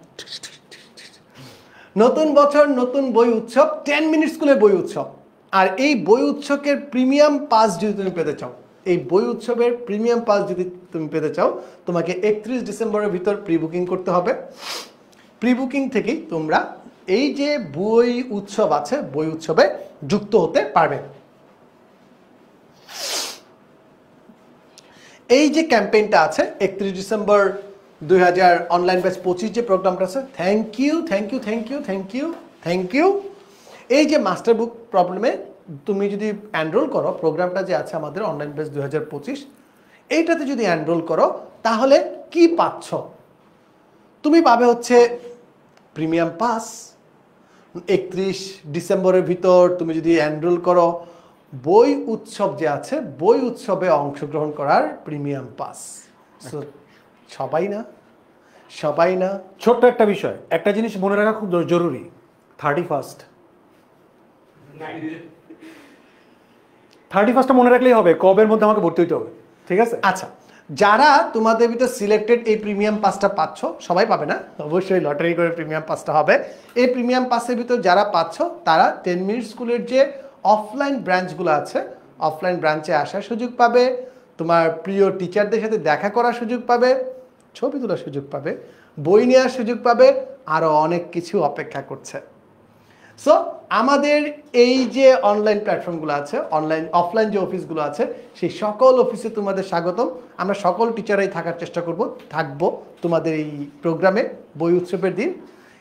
নতুন বছর নতুন বই উৎসব, 10 মিনিট স্কুলের বই উৎসব। আর এই বই উৎসবের প্রিমিয়াম পাস যদি তুমি পেতে চাও, তোমাকে 31 ডিসেম্বরের ভিতর প্রি বুকিং করতে হবে। প্রি বুকিং থেকেই তোমরা এই যে বই উৎসব আছে, বই উৎসবে যুক্ত হতে পারবে। এই যে ক্যাম্পেইনটা আছে 31 ডিসেম্বর 2000 অনলাইন ব্যাচ 25 যে প্রোগ্রামটা আছে, থ্যাংক ইউ। এই যে মাস্টার বুক প্রবলেমে তুমি যদি এনরোল করো, প্রোগ্রামটা যে আছে আমাদের অনলাইন ব্যাচ 2025, এইটাতে যদি এনরোল করো তাহলে কি পাচ্ছ? তুমি পাবে হচ্ছে প্রিমিয়াম পাস। 31 ডিসেম্বরের ভিতর তুমি যদি এনরোল করো, বই উৎসব যে আছে, বই উৎসবে অংশগ্রহণ করার প্রিমিয়াম পাস। সবাই না। ছোট্ট একটা বিষয়, একটা জিনিস মনে রাখা খুব জরুরি, 31 31 মনে রাখলেই হবে, কবের মধ্যে আমাকে ভর্তি হতে হবে, ঠিক আছে? আচ্ছা, যারা তোমাদের ভিতর সিলেক্টেড এই প্রিমিয়াম পাসটা পাচ্ছ, সবাই পাবে না, অবশ্যই লটারি করে প্রিমিয়াম পাসটা হবে। এই প্রিমিয়াম পাসের ভিতর যারা পাচ্ছ তারা 10 মিনিট স্কুলের যে অফলাইন ব্রাঞ্চগুলো আছে, অফলাইন ব্রাঞ্চে আসার সুযোগ পাবে, তোমার প্রিয় টিচারদের সাথে দেখা করার সুযোগ পাবে, ছবি তোলার সুযোগ পাবে, বই নেওয়ার সুযোগ পাবে, আরও অনেক কিছু অপেক্ষা করছে। সো আমাদের এই যে অনলাইন প্ল্যাটফর্মগুলো আছে, অফলাইন যে অফিসগুলো আছে, সেই সকল অফিসে তোমাদের স্বাগতম। আমরা সকল টিচারাই থাকার চেষ্টা থাকবো তোমাদের এই প্রোগ্রামে, বই উৎসবের দিন।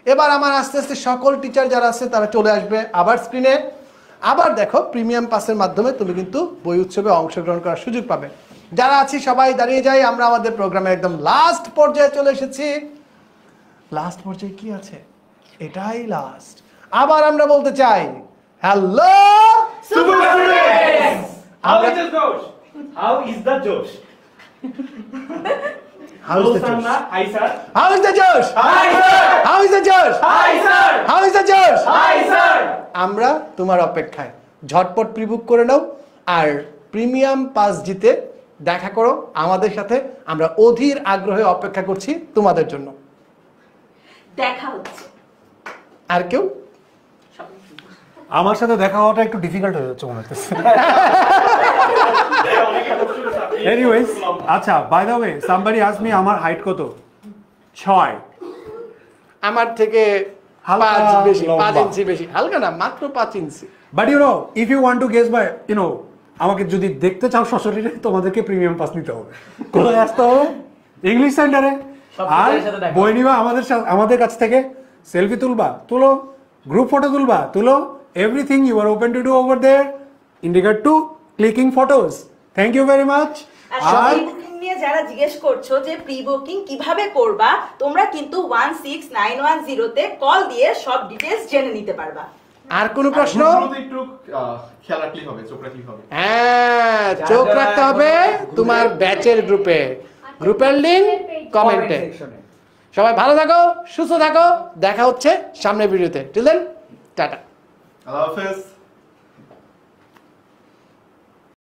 এবার আমার আস্তে আস্তে সকল টিচার যারা আছে তারা চলে আসবে আবার স্ক্রিনে। আবার দেখো, প্রিমিয়াম পাসের মাধ্যমে তুমি কিন্তু বই উৎসবে অংশগ্রহণ করার সুযোগ পাবে। যারা আছি সবাই দাঁড়িয়ে যাই, আমরা আমাদের প্রোগ্রামের একদম লাস্ট পর্যায়ে চলে এসেছি। লাস্ট পর্যায়ে কি আছে? এটাই লাস্ট। আবার আমরা বলতে চাই, hello Super Students! How is the Josh? How is the Josh? How is the Josh? Hi sir. How is the Josh? Hi sir. How is the Josh? Hi sir. How is the Josh? Hi sir. আমরা তোমার অপেক্ষায়, ঝটপট প্রিবুক করে নাও আর প্রিমিয়াম পাস জিতে দেখা করো আমাদের সাথে। আমরা অধীর আগ্রহে অপেক্ষা করছি তোমাদের জন্য। দেখা হচ্ছে। আর কেউ? আমার সাথে দেখা হওয়াটা একটু ডিফিকাল্ট হয়ে যাচ্ছে মনে হচ্ছে। এনিওয়েজ, আচ্ছা, by the way, somebody asked me আমার হাইট কত? 6। আমার থেকে হালকা 5 বেশি, লম্বা। 5 ইঞ্চি বেশি। হালকা না, মাত্র 5 inch. But you know, if you want to guess by, you know, আমাকে যদি দেখতে চাও সশরীরে, তোমাদেরকে প্রিমিয়াম পাস নিতে হবে। কোথায় আসতে হবে? ইংলিশ সেন্টারে। আর বই নিবা আমাদের কাছ থেকে, সেলফি তুলো, গ্রুপ ফটো তুলো, everything you are open to do over there in regard to clicking photos. Thank you very much. আর বুকিং নিয়ে যারা জিজ্ঞেস করছো যে প্রি বুকিং কিভাবে করবা, তোমরা কিন্তু 16910 তে কল দিয়ে সব ডিটেইলস জেনে নিতে পারবা। আর কোনো প্রশ্ন? একটু খেয়াল রাখলেই হবে, চোখ রাখলেই হবে। হ্যাঁ, চোখ রাখতে হবে তোমার ব্যাচের গ্রুপে। গ্রুপের লিংক কমেন্টে। সবাই ভালো থাকো, সুস্থ থাকো, দেখা হচ্ছে সামনের ভিডিওতে। Till then, tata. আল্লাহ হাফেজ।